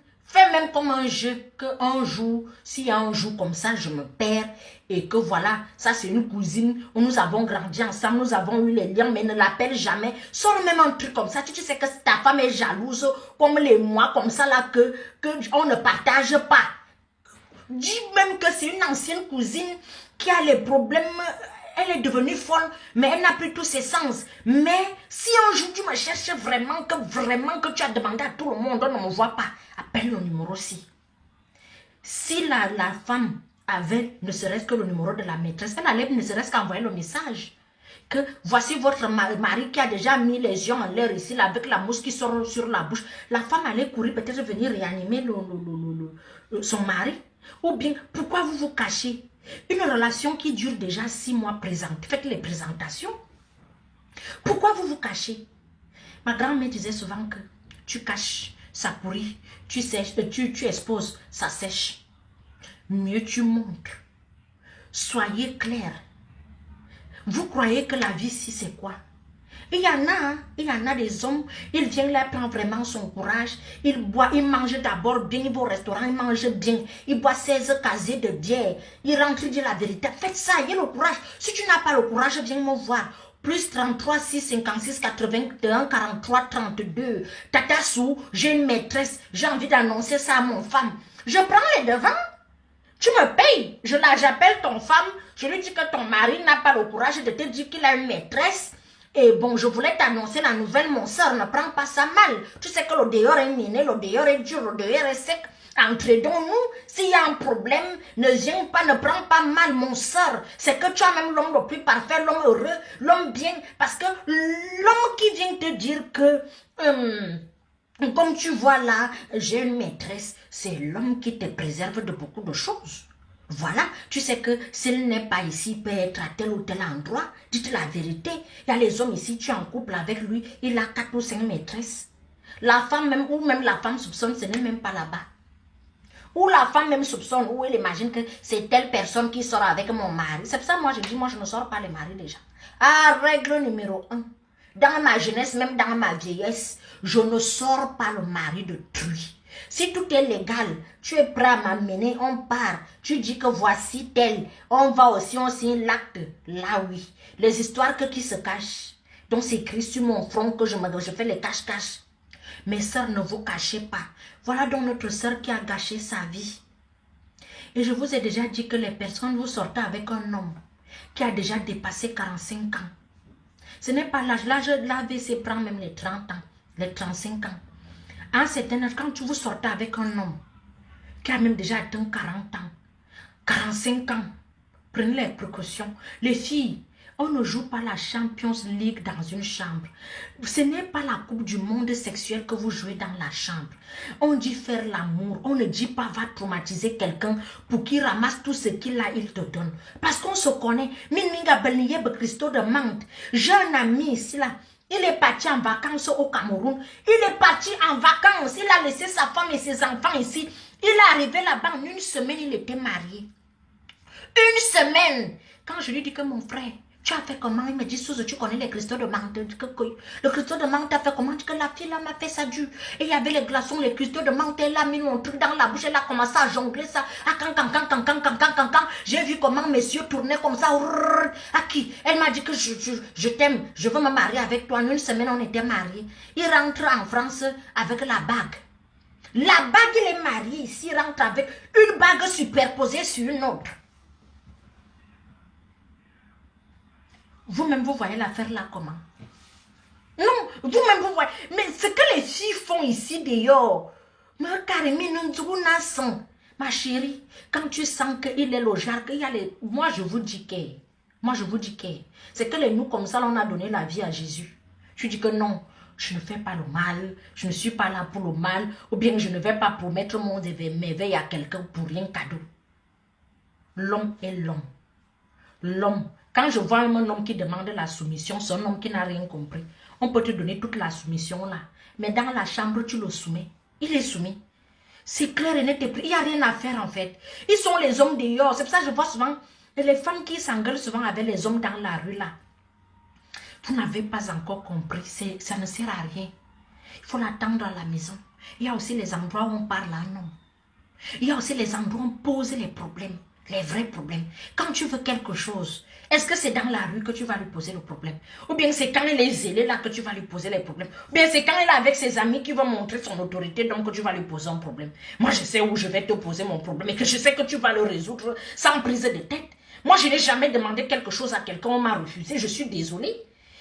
comme un jeu, qu'un jour, s'il y a un jour comme ça, je me perds et que voilà, ça c'est une cousine, où nous avons grandi ensemble, nous avons eu les liens, mais ne l'appelle jamais. Sors même un truc comme ça, tu sais que ta femme est jalouse, comme les mois, comme ça là, que on ne partage pas. Dis même que c'est une ancienne cousine qui a les problèmes. Elle est devenue folle, mais elle n'a plus tous ses sens. Mais si un jour tu me cherches vraiment que tu as demandé à tout le monde, on ne me voit pas, appelle le numéro ci. Si la femme avait ne serait-ce que le numéro de la maîtresse, elle allait ne serait-ce qu'envoyer le message. Que voici votre mari qui a déjà mis les yeux en l'air ici, là, avec la mousse qui sort sur la bouche. La femme allait courir, peut-être venir réanimer son mari. Ou bien, pourquoi vous vous cachez? Une relation qui dure déjà 6 mois, faites les présentations. Pourquoi vous vous cachez? Ma grand-mère disait souvent que tu caches, ça pourrit, tu exposes, ça sèche. Mieux tu montres. Soyez clair. Vous croyez que la vie ici c'est quoi? Il y en a des hommes, ils viennent là, prendre vraiment son courage, ils boivent, ils mangent d'abord bien, ils vont au restaurant, ils mangent bien, ils boivent 16 casiers de bière, ils rentrent, ils disent la vérité. Faites ça, il y a le courage. Si tu n'as pas le courage, viens me voir. Plus 33 6 56 81 43 32. Tatassou, j'ai une maîtresse, j'ai envie d'annoncer ça à mon femme. Je prends les devants. Tu me payes, j'appelle ton femme, je lui dis que ton mari n'a pas le courage de te dire qu'il a une maîtresse. Et bon, je voulais t'annoncer la nouvelle, mon soeur, ne prends pas ça mal. Tu sais que le dehors est miné, le dehors est dur, le dehors est sec. Entraidons-nous, s'il y a un problème, ne viens pas, ne prends pas mal, mon soeur. C'est que tu as même l'homme le plus parfait, l'homme heureux, l'homme bien. Parce que l'homme qui vient te dire que, comme tu vois là, j'ai une maîtresse, c'est l'homme qui te préserve de beaucoup de choses. Voilà, tu sais que s'il n'est pas ici, il peut être à tel ou tel endroit. Dites la vérité. Il y a les hommes ici, tu es en couple avec lui, il a 4 ou 5 maîtresses. La femme même, ou même la femme soupçonne, ce n'est même pas là-bas. Ou la femme même soupçonne, ou elle imagine que c'est telle personne qui sort avec mon mari. C'est pour ça, moi, je dis, moi, je ne sors pas les maris déjà. Ah, règle numéro 1. Dans ma jeunesse, même dans ma vieillesse, je ne sors pas le mari de truie. Si tout est légal, tu es prêt à m'amener, on part. Tu dis que voici tel. On va aussi, on signe l'acte. Là, oui. Les histoires qui se cachent. Donc, c'est écrit sur mon front que je fais les cache-cache. Mes sœurs, ne vous cachez pas. Voilà donc notre sœur qui a gâché sa vie. Et je vous ai déjà dit que les personnes, vous sortez avec un homme qui a déjà dépassé 45 ans. Ce n'est pas l'âge. L'âge de l'AVC prend même les 30 ans, les 35 ans. À un certain âge, quand vous sortez avec un homme qui a même déjà atteint 40 ans, 45 ans, prenez les précautions. Les filles, on ne joue pas la Champions League dans une chambre. Ce n'est pas la coupe du monde sexuel que vous jouez dans la chambre. On dit faire l'amour. On ne dit pas va traumatiser quelqu'un pour qu'il ramasse tout ce qu'il a, il te donne. Parce qu'on se connaît. Minminga Belniye Christo de Mante. J'ai un ami ici là. Il est parti en vacances au Cameroun. Il est parti en vacances. Il a laissé sa femme et ses enfants ici. Il est arrivé là-bas en une semaine, il était marié. Une semaine. Quand je lui dis que mon frère, tu as fait comment? Il me dit, Suze, tu connais les cristaux de menthe. Le cristaux de menthe a fait comment? Que la fille là m'a fait ça dur. Et il y avait les glaçons, les cristaux de menthe. Elle a mis mon truc dans la bouche. Elle a commencé à jongler ça. J'ai vu comment mes yeux tournaient comme ça. À qui? Elle m'a dit que je t'aime. Je veux me marier avec toi. En une semaine, on était mariés. Il rentre en France avec la bague. La bague, il est marié ici. Il rentre avec une bague superposée sur une autre. Vous-même, vous voyez l'affaire là comment? Non, vous-même, vous voyez. Mais ce que les filles font ici dehors, ma chérie, quand tu sens qu'il est le genre, qu'il y a les... Moi, je vous dis que... C'est que les nous, comme ça, on a donné la vie à Jésus. Tu dis que non, je ne fais pas le mal, je ne suis pas là pour le mal, ou bien je ne vais pas promettre mon éveil à quelqu'un pour rien cadeau. L'homme est l'homme. L'homme. Quand je vois un homme qui demande la soumission, c'est un homme qui n'a rien compris. On peut te donner toute la soumission là. Mais dans la chambre, tu le soumets. Il est soumis. C'est clair et net. Il n'y a rien à faire en fait. Ils sont les hommes dehors. C'est pour ça que je vois souvent les femmes qui s'engueulent souvent avec les hommes dans la rue là. Vous n'avez pas encore compris. Ça ne sert à rien. Il faut l'attendre à la maison. Il y a aussi les endroits où on parle à un homme. Il y a aussi les endroits où on pose les problèmes. Les vrais problèmes. Quand tu veux quelque chose, est-ce que c'est dans la rue que tu vas lui poser le problème? Ou bien c'est quand il est zélé là que tu vas lui poser les problèmes? Ou bien c'est quand il est avec ses amis qui vont montrer son autorité donc que tu vas lui poser un problème? Moi je sais où je vais te poser mon problème et que je sais que tu vas le résoudre sans prise de tête. Moi je n'ai jamais demandé quelque chose à quelqu'un, on m'a refusé, je suis désolée.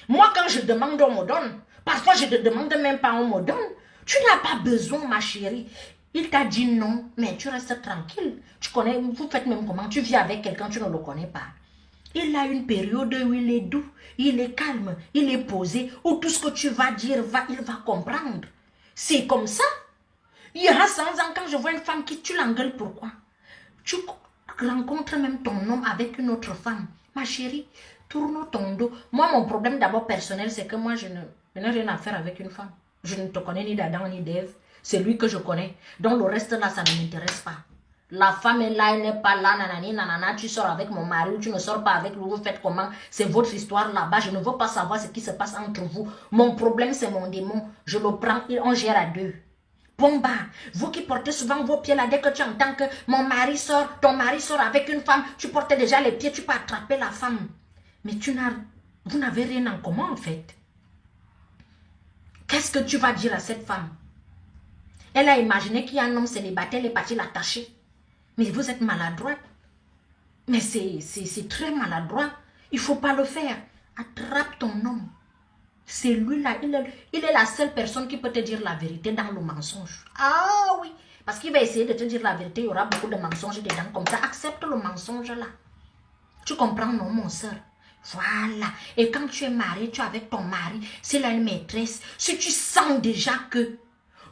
Moi quand je demande, on me donne. Parfois je ne demande même pas, on me donne. Tu n'as pas besoin ma chérie. Il t'a dit non, mais tu restes tranquille. Tu connais, vous faites même comment? Tu vis avec quelqu'un, tu ne le connais pas. Il a une période où il est doux, il est calme, il est posé, où tout ce que tu vas dire, il va comprendre. C'est comme ça. Il y a 100 ans, quand je vois une femme qui, tu l'engueules, pourquoi? Tu rencontres même ton homme avec une autre femme. Ma chérie, tourne ton dos. Moi, mon problème d'abord personnel, c'est que moi, je n'ai rien à faire avec une femme. Je ne te connais ni d'Adam ni d'Ève. C'est lui que je connais. Donc le reste là, ça ne m'intéresse pas. La femme est là, elle n'est pas là, nanani, nanana. Tu sors avec mon mari ou tu ne sors pas avec lui, vous faites comment? C'est votre histoire là-bas. Je ne veux pas savoir ce qui se passe entre vous. Mon problème, c'est mon démon. Je le prends et on gère à deux. Bomba, vous qui portez souvent vos pieds là, dès que tu entends que mon mari sort, ton mari sort avec une femme, tu portes déjà les pieds, tu peux attraper la femme. Mais vous n'avez rien en commun en fait. Qu'est-ce que tu vas dire à cette femme? Elle a imaginé qu'il y a un homme célibataire, elle est partie l'attacher. Mais vous êtes maladroite. Mais c'est très maladroit. Il ne faut pas le faire. Attrape ton homme. C'est lui là. Il est la seule personne qui peut te dire la vérité dans le mensonge. Ah oui. Parce qu'il va essayer de te dire la vérité. Il y aura beaucoup de mensonges dedans comme ça. Accepte le mensonge là. Tu comprends, non, mon soeur? Voilà. Et quand tu es marié, tu es avec ton mari. S'il a une maîtresse, si tu sens déjà que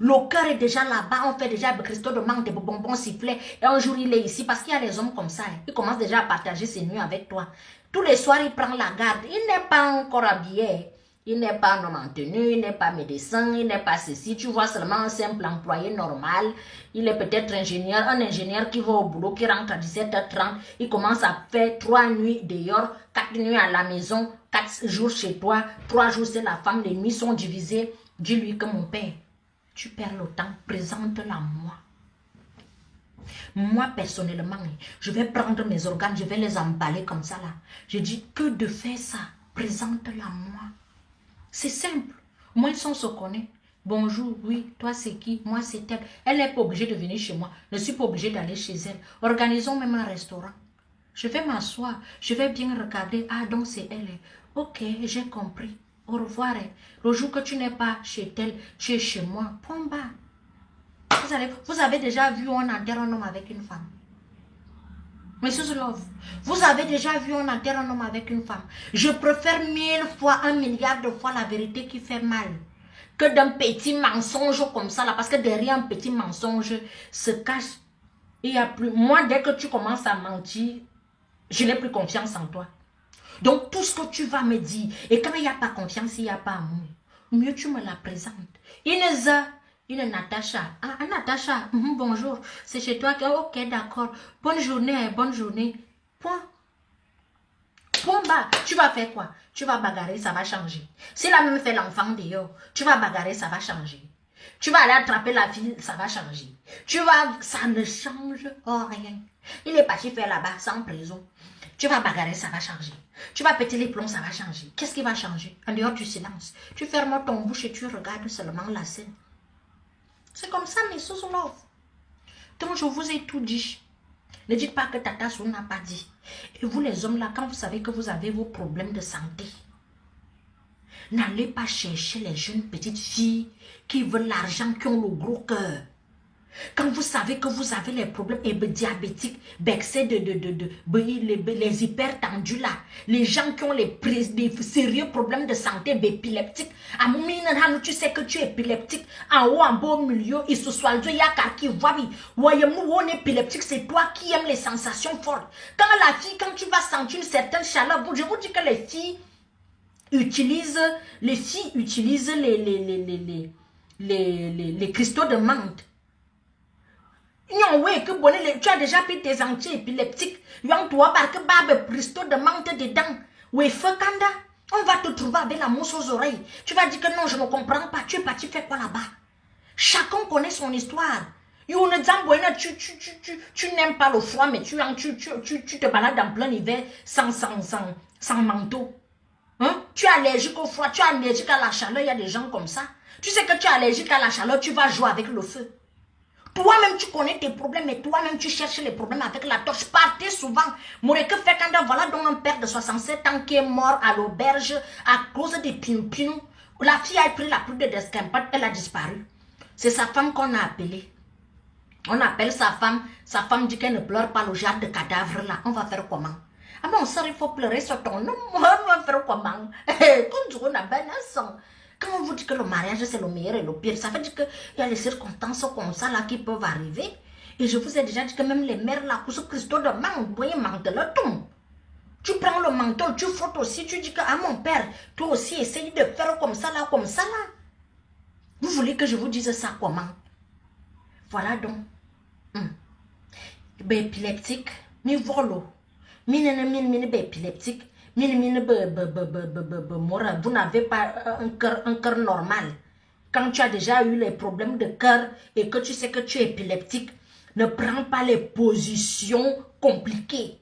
Le cœur est déjà là-bas. On fait déjà avec Christo de manque de bonbons sifflets. Et un jour, il est ici parce qu'il y a des hommes comme ça. Il commence déjà à partager ses nuits avec toi. Tous les soirs, il prend la garde. Il n'est pas encore habillé. Il n'est pas un homme en tenue, il n'est pas médecin, il n'est pas ceci. Tu vois seulement un simple employé normal. Il est peut-être ingénieur, un ingénieur qui va au boulot, qui rentre à 17h30. Il commence à faire 3 nuits dehors, 4 nuits à la maison, 4 jours chez toi, 3 jours c'est la femme, les nuits sont divisées. Dis-lui que mon père, tu perds le temps, présente-la moi. Moi, personnellement, je vais prendre mes organes, je vais les emballer comme ça là. Je dis que de faire ça, présente-la moi. C'est simple. Moi, on se connaît. Bonjour, oui, toi c'est qui? Moi c'est elle. Elle n'est pas obligée de venir chez moi. Je ne suis pas obligée d'aller chez elle. Organisons même un restaurant. Je vais m'asseoir. Je vais bien regarder. Ah, donc c'est elle. Ok, j'ai compris. Au revoir. Le jour que tu n'es pas chez elle, tu es chez moi. Point bas. Vous avez déjà vu on enterre un homme avec une femme? Monsieur Zolov, vous avez déjà vu on enterre un homme avec une femme? Je préfère 1000 fois, 1 milliard de fois la vérité qui fait mal que d'un petit mensonge comme ça là, parce que derrière un petit mensonge se cache. Il y a plus. Moi, dès que tu commences à mentir, je n'ai plus confiance en toi. Donc, tout ce que tu vas me dire, et quand il n'y a pas confiance, il n'y a pas amour, mieux tu me la présentes. Une Natacha. Ah, Natacha, bonjour. C'est chez toi que, ok, d'accord. Bonne journée, bonne journée. Point. Point bas. Tu vas faire quoi? Tu vas bagarrer, ça va changer. S'il a même fait l'enfant dehors, tu vas bagarrer, ça va changer. Tu vas aller attraper la fille, ça va changer. Ça ne change rien. Il est parti faire là-bas, sans prison. Tu vas bagarrer, ça va changer. Tu vas péter les plombs, ça va changer. Qu'est-ce qui va changer? En dehors du silence. Tu fermes ton bouche et tu regardes seulement la scène. C'est comme ça, mes sous-love. Donc, je vous ai tout dit. Ne dites pas que Tata Sou n'a pas dit. Et vous, les hommes, là, quand vous savez que vous avez vos problèmes de santé, n'allez pas chercher les jeunes petites filles qui veulent l'argent, qui ont le gros cœur. Quand vous savez que vous avez les problèmes diabétiques, les hypertendus là, les gens qui ont des sérieux problèmes de santé épileptiques, tu sais que tu es épileptique, en haut, en bas, au milieu, il se soit il y a qui voit, on est épileptique, c'est toi qui aimes les sensations fortes. Quand la fille, quand tu vas sentir une certaine chaleur, je vous dis que les filles utilisent les cristaux de menthe. Tu as déjà pris tes anti-épileptiques. Tu as barbe cristaux de menthe dedans. Oui, Fekanda, on va te trouver avec la mousse aux oreilles. Tu vas dire que non, je ne comprends pas. Tu es parti faire quoi là-bas? Chacun connaît son histoire. Tu n'aimes pas le froid, mais tu te balades en plein hiver sans manteau. Hein? Tu es allergique au froid, tu es allergique à la chaleur. Il y a des gens comme ça. Tu sais que tu es allergique à la chaleur, tu vas jouer avec le feu. Toi-même, tu connais tes problèmes, mais toi-même, tu cherches les problèmes avec la torche. Partez souvent. Moureke Fekanda, voilà donc un père de 67 ans qui est mort à l'auberge à cause des pinous. La fille a pris la poudre d'escampade, elle a disparu. C'est sa femme qu'on a appelée. On appelle sa femme dit qu'elle ne pleure pas le genre de cadavre là. On va faire comment? Ah bon, ça, il faut pleurer sur ton nom. On va faire comment? Quand on vous dit que le mariage c'est le meilleur et le pire, ça veut dire qu'il y a les circonstances comme ça là qui peuvent arriver. Et je vous ai déjà dit que même les mères là, pour ce Christo de manque, vous voyez, manque de le ton. Tu prends le menton, tu frottes aussi, tu dis que ah mon père, toi aussi essaye de faire comme ça là, comme ça là. Vous voulez que je vous dise ça comment? Voilà donc. Épileptique, mi volo, mi épileptique. Vous n'avez pas un cœur normal. Quand tu as déjà eu les problèmes de cœur et que tu sais que tu es épileptique, ne prends pas les positions compliquées.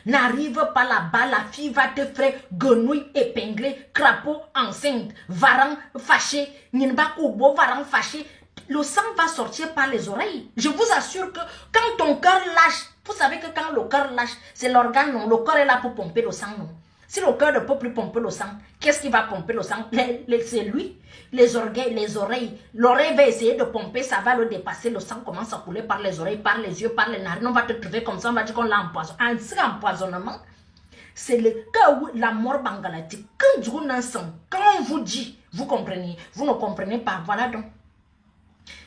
N'arrive pas là-bas, la fille va te faire guenouille épinglée, crapaud enceinte, varan fâché, ninba kubo, varan fâché. Le sang va sortir par les oreilles. Je vous assure que quand ton cœur lâche, vous savez que quand le cœur lâche, c'est l'organe, non, le cœur est là pour pomper le sang, non. Si le cœur ne peut plus pomper le sang, qu'est-ce qui va pomper le sang? C'est lui, les oreilles. L'oreille va essayer de pomper, ça va le dépasser. Le sang commence à couler par les oreilles, par les yeux, par les narines. On va te trouver comme ça, on va dire qu'on l'a empoisonné. Un empoisonnement, c'est le cas où la mort bangalatique. Quand on vous dit, vous comprenez, vous ne comprenez pas. Voilà donc.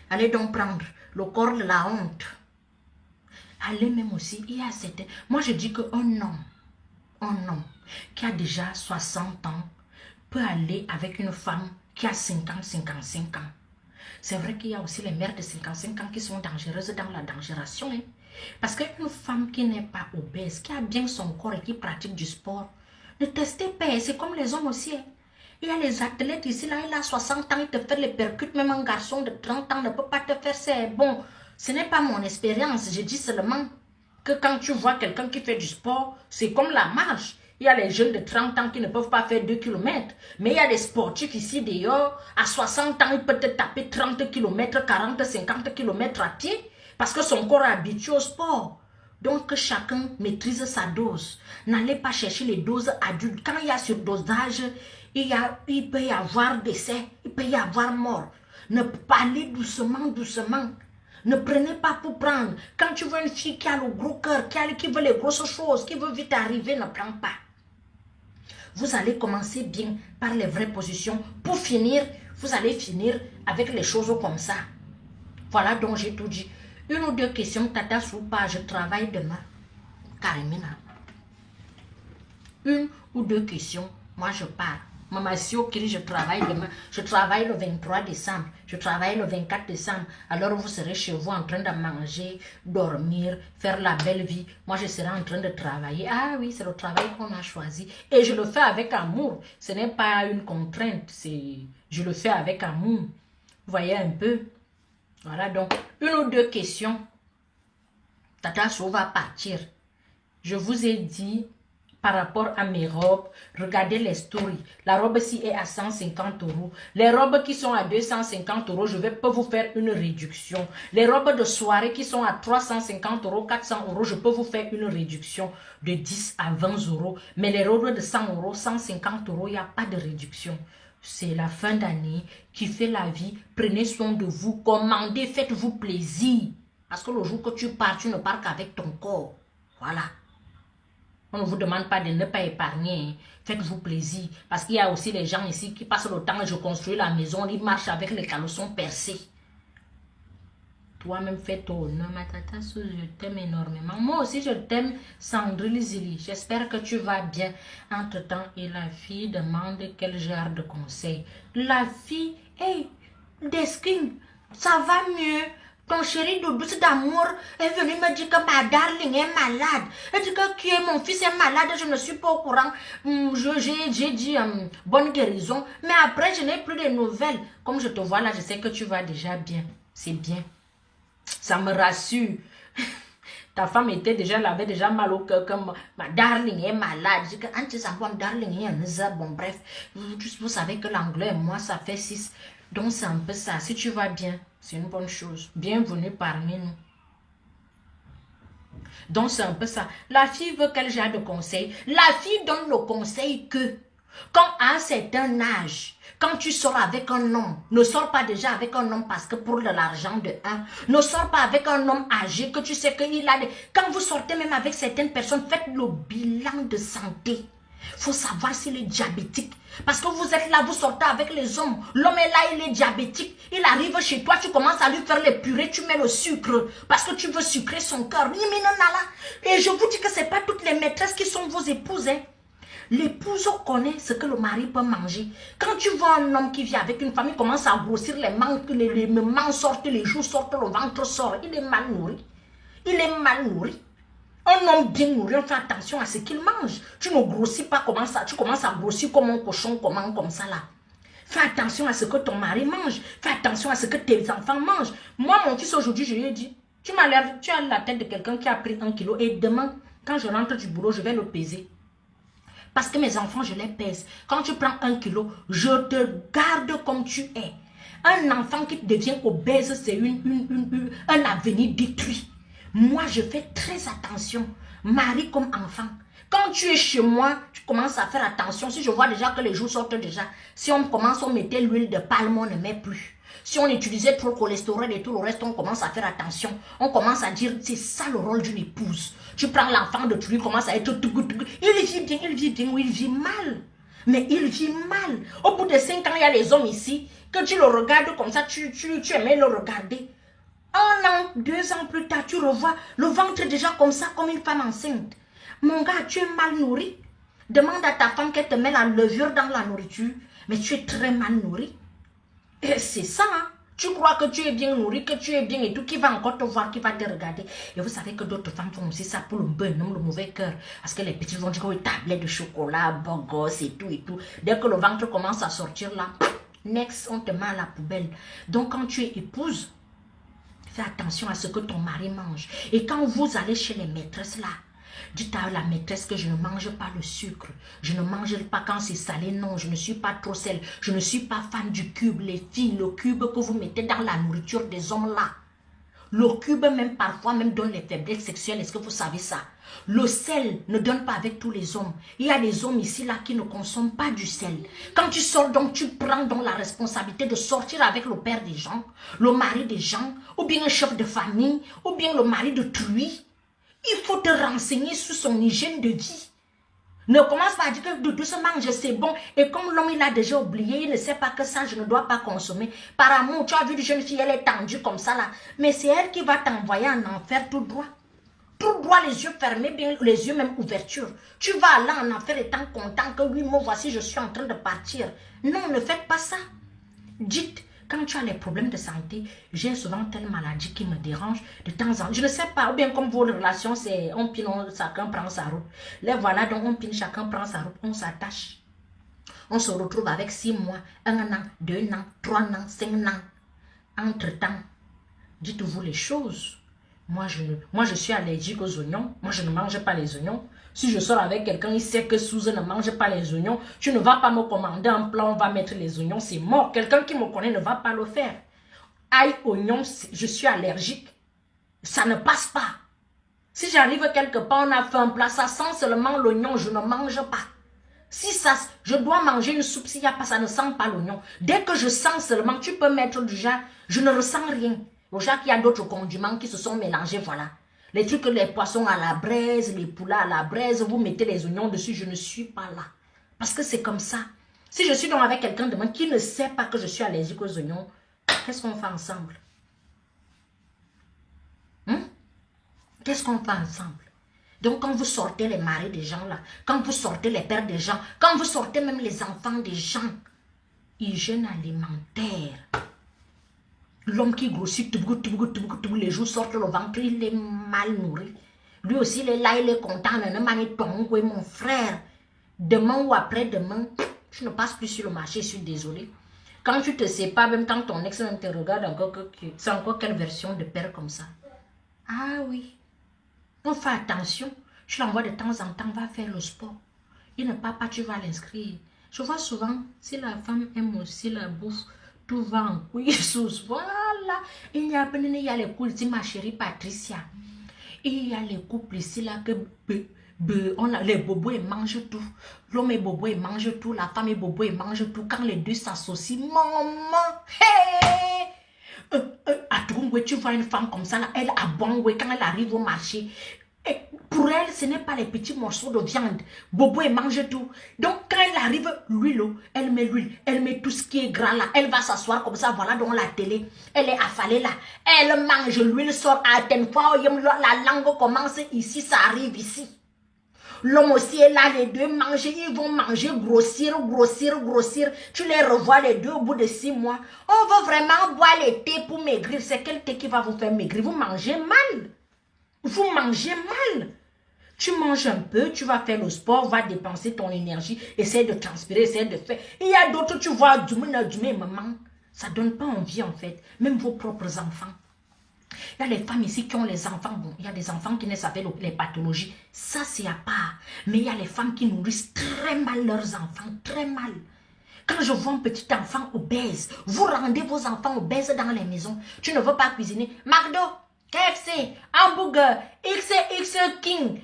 Allez donc prendre le corps de la honte. Allez même aussi, il y a certains... Moi, je dis qu'un homme qui a déjà 60 ans peut aller avec une femme qui a 50, 55 ans. C'est vrai qu'il y a aussi les mères de 55 ans qui sont dangereuses dans la dangeration. Hein? Parce qu'une femme qui n'est pas obèse, qui a bien son corps et qui pratique du sport, ne testez pas, c'est comme les hommes aussi. Hein? Il y a les athlètes ici, là, il a 60 ans, il te fait les percutes, même un garçon de 30 ans ne peut pas te faire ça. Bon, ce n'est pas mon expérience, je dis seulement que quand tu vois quelqu'un qui fait du sport, c'est comme la marche. Il y a les jeunes de 30 ans qui ne peuvent pas faire 2 km. Mais il y a des sportifs ici dehors, à 60 ans, il peut te taper 30 km, 40, 50 km à pied, parce que son corps est habitué au sport. Donc que chacun maîtrise sa dose. N'allez pas chercher les doses adultes. Quand il y a surdosage, il peut y avoir décès, il peut y avoir mort. Ne parlez doucement, doucement. Ne prenez pas pour prendre. Quand tu vois une fille qui a le gros cœur, qui veut les grosses choses, qui veut vite arriver, ne prends pas. Vous allez commencer bien par les vraies positions. Pour finir, vous allez finir avec les choses comme ça. Voilà donc j'ai tout dit. Une ou deux questions, Tata Soupa, je travaille demain. Karimina. Une ou deux questions, moi je pars. Maman Siokiri, je travaille demain. Je travaille le 23 décembre. Je travaille le 24 décembre. Alors vous serez chez vous en train de manger, dormir, faire la belle vie. Moi je serai en train de travailler. Ah oui, c'est le travail qu'on a choisi. Et je le fais avec amour. Ce n'est pas une contrainte. Je le fais avec amour. Vous voyez un peu. Voilà donc, une ou deux questions. Tata Sou va partir. Je vous ai dit, par rapport à mes robes, regardez les stories. La robe-ci est à 150 €. Les robes qui sont à 250 €, je peux vous faire une réduction. Les robes de soirée qui sont à 350 €, 400 €, je peux vous faire une réduction de 10 à 20 €. Mais les robes de 100 €, 150 €, il n'y a pas de réduction. C'est la fin d'année qui fait la vie. Prenez soin de vous. Commandez, faites-vous plaisir. Parce que le jour que tu pars, tu ne pars qu'avec ton corps. Voilà. On ne vous demande pas de ne pas épargner. Faites-vous plaisir. Parce qu'il y a aussi les gens ici qui passent le temps, je construis la maison, ils marchent avec les caleçons percés. Toi-même, fais ton honneur, ma tata, je t'aime énormément. Moi aussi, je t'aime, Sandrine Zili. J'espère que tu vas bien. Entre-temps, et la fille demande quel genre de conseil. La fille, hey, Deskin, ça va mieux. Ton chéri de douce d'amour est venu me dire que ma darling est malade. Elle dit que mon fils est malade, je ne suis pas au courant. J'ai dit bonne guérison. Mais après, je n'ai plus de nouvelles. Comme je te vois là, je sais que tu vas déjà bien. C'est bien. Ça me rassure. Ta femme avait déjà mal au cœur comme ma darling est malade. Je dis que darling est bon bref. Vous savez que l'anglais et moi ça fait 6. Donc c'est un peu ça. Si tu vas bien, c'est une bonne chose. Bienvenue parmi nous. Donc c'est un peu ça. La fille veut quel genre de conseil? La fille donne le conseil que quand à un certain âge, quand tu sors avec un homme, ne sors pas déjà avec un homme parce que pour de l'argent de un. Ne sors pas avec un homme âgé que tu sais qu'il a des... Quand vous sortez même avec certaines personnes, faites le bilan de santé. Il faut savoir s'il est diabétique. Parce que vous êtes là, vous sortez avec les hommes. L'homme est là, il est diabétique. Il arrive chez toi, tu commences à lui faire les purées, tu mets le sucre. Parce que tu veux sucrer son cœur. Et je vous dis que ce n'est pas toutes les maîtresses qui sont vos épouses. Hein. L'épouse connaît ce que le mari peut manger. Quand tu vois un homme qui vit avec une femme, il commence à grossir les mains, les mains sortent, les joues sortent, le ventre sort. Il est mal nourri. Il est mal nourri. Un homme bien nourri, on fait attention à ce qu'il mange. Tu ne grossis pas comme ça. Tu commences à grossir comme un cochon, comme ça là. Fais attention à ce que ton mari mange. Fais attention à ce que tes enfants mangent. Moi, mon fils, aujourd'hui, je lui ai dit, tu as la tête de quelqu'un qui a pris 1 kilo. Et demain, quand je rentre du boulot, je vais le peser. Parce que mes enfants, je les pèse. Quand tu prends 1 kilo, je te garde comme tu es. Un enfant qui devient obèse, c'est un avenir détruit. Moi, je fais très attention, mari comme enfant. Quand tu es chez moi, tu commences à faire attention. Si je vois déjà que les joues sortent déjà, si on commence à mettre l'huile de palme, on ne met plus. Si on utilisait trop le cholestérol et tout le reste, on commence à faire attention. On commence à dire, c'est ça le rôle d'une épouse. Tu prends l'enfant de tu lui commences à être... Il vit bien ou il vit mal. Mais il vit mal. Au bout de 5 ans, il y a les hommes ici, que tu le regardes comme ça, tu aimais le regarder. 1 an, 2 ans plus tard, tu revois le ventre déjà comme ça, comme une femme enceinte. Mon gars, tu es mal nourri. Demande à ta femme qu'elle te met la levure dans la nourriture. Mais tu es très mal nourri. Et c'est ça, hein. Tu crois que tu es bien nourri, que tu es bien et tout, qui va encore te voir, qui va te regarder. Et vous savez que d'autres femmes font aussi ça pour le bonhomme, le mauvais cœur. Parce que les petits vont dire, oui, tablette de chocolat, bon gosse et tout et tout. Dès que le ventre commence à sortir là, next, on te met à la poubelle. Donc quand tu es épouse, fais attention à ce que ton mari mange. Et quand vous allez chez les maîtresses là, dites à la maîtresse que je ne mange pas le sucre. Je ne mange pas quand c'est salé. Non, je ne suis pas trop sel. Je ne suis pas fan du cube. Les filles, le cube que vous mettez dans la nourriture des hommes là. Le cube même parfois même donne les faiblesses sexuelles. Est-ce que vous savez ça? Le sel ne donne pas avec tous les hommes. Il y a des hommes ici là qui ne consomment pas du sel. Quand tu sors donc, tu prends donc la responsabilité de sortir avec le père des gens, le mari des gens, ou bien un chef de famille, ou bien le mari de truie. Il faut te renseigner sur son hygiène de vie. Ne commence pas à dire que Doudou se mange, c'est bon. Et comme l'homme, il a déjà oublié, il ne sait pas que ça, je ne dois pas consommer. Par amour, tu as vu une jeune fille, elle est tendue comme ça là. Mais c'est elle qui va t'envoyer en enfer tout droit. Tout droit, les yeux fermés, bien les yeux même ouverture. Tu vas aller en enfer étant content que oui, moi voici, je suis en train de partir. Non, ne faites pas ça. Dites. Quand tu as les problèmes de santé, j'ai souvent telle maladie qui me dérange de temps en temps. Je ne sais pas, ou bien comme vos relations, c'est on pine, chacun prend sa route. Les voilà, donc on pine, chacun prend sa route, on s'attache. On se retrouve avec 6 mois, 1 an, 2 ans, 3 ans, 5 ans. Entre-temps, dites-vous les choses. Moi, je suis allergique aux oignons. Moi, je ne mange pas les oignons. Si je sors avec quelqu'un, il sait que Suze ne mange pas les oignons. Tu ne vas pas me commander un plat, on va mettre les oignons, c'est mort. Quelqu'un qui me connaît ne va pas le faire. Ail, oignon, je suis allergique. Ça ne passe pas. Si j'arrive quelque part, on a fait un plat, ça sent seulement l'oignon, je ne mange pas. Si ça, je dois manger une soupe, s'il n'y a pas, ça ne sent pas l'oignon. Dès que je sens seulement, tu peux mettre du genre, je ne ressens rien. Au genre qu'il y a d'autres condiments qui se sont mélangés, voilà. Les trucs, les poissons à la braise, les poulets à la braise, vous mettez les oignons dessus, je ne suis pas là. Parce que c'est comme ça. Si je suis donc avec quelqu'un demain qui ne sait pas que je suis allergique aux oignons, qu'est-ce qu'on fait ensemble? Qu'est-ce qu'on fait ensemble? Donc quand vous sortez les maris des gens là, quand vous sortez les pères des gens, quand vous sortez même les enfants des gens, hygiène alimentaire. L'homme qui grossit, les jours sortent le ventre, il est mal nourri. Lui aussi, il est là, il est content. Mon frère, demain ou après-demain, tu ne passes plus sur le marché, je suis désolée. Quand tu te sépares, même quand ton ex te regarde encore, c'est encore quelle version de père comme ça? Ah oui. On fait attention. Tu l'envoies de temps en temps, va faire le sport. Il ne part pas, tu vas l'inscrire. Je vois souvent, si la femme aime aussi la bouffe, tout va en couille sous. Voilà. Il y a les couples ici, ma chérie Patricia. Il y a les couples ici là que les bobos ils mangent tout. L'homme est bobo, il mange tout. La femme est bobo, il mange tout. Quand les deux s'associent, maman, hey! À Tourungwe, tu vois une femme comme ça, là, elle abonde quand elle arrive au marché. Et pour elle, ce n'est pas les petits morceaux de viande. Bobo, elle mange tout. Donc, quand elle arrive, l'huile, elle met tout ce qui est gras là. Elle va s'asseoir comme ça, voilà, dans la télé. Elle est affalée là. Elle mange, l'huile sort à telle fois, la langue commence ici, ça arrive ici. L'homme aussi est là, les deux mangent, ils vont manger, grossir. Tu les revois les deux au bout de 6 mois. On veut vraiment boire le thé pour maigrir. C'est quel thé qui va vous faire maigrir? Vous mangez mal. Vous mangez mal. Tu manges un peu, tu vas faire le sport, va dépenser ton énergie, essaie de transpirer, essaie de faire. Il y a d'autres, tu vois, du maman. Ça ne donne pas envie en fait. Même vos propres enfants. Il y a les femmes ici qui ont les enfants. Bon, il y a des enfants qui naissent avec les pathologies. Ça, c'est à part. Mais il y a les femmes qui nourrissent très mal leurs enfants. Très mal. Quand je vois un petit enfant obèse, vous rendez vos enfants obèses dans les maisons. Tu ne veux pas cuisiner. McDo, KFC, hamburger, X King.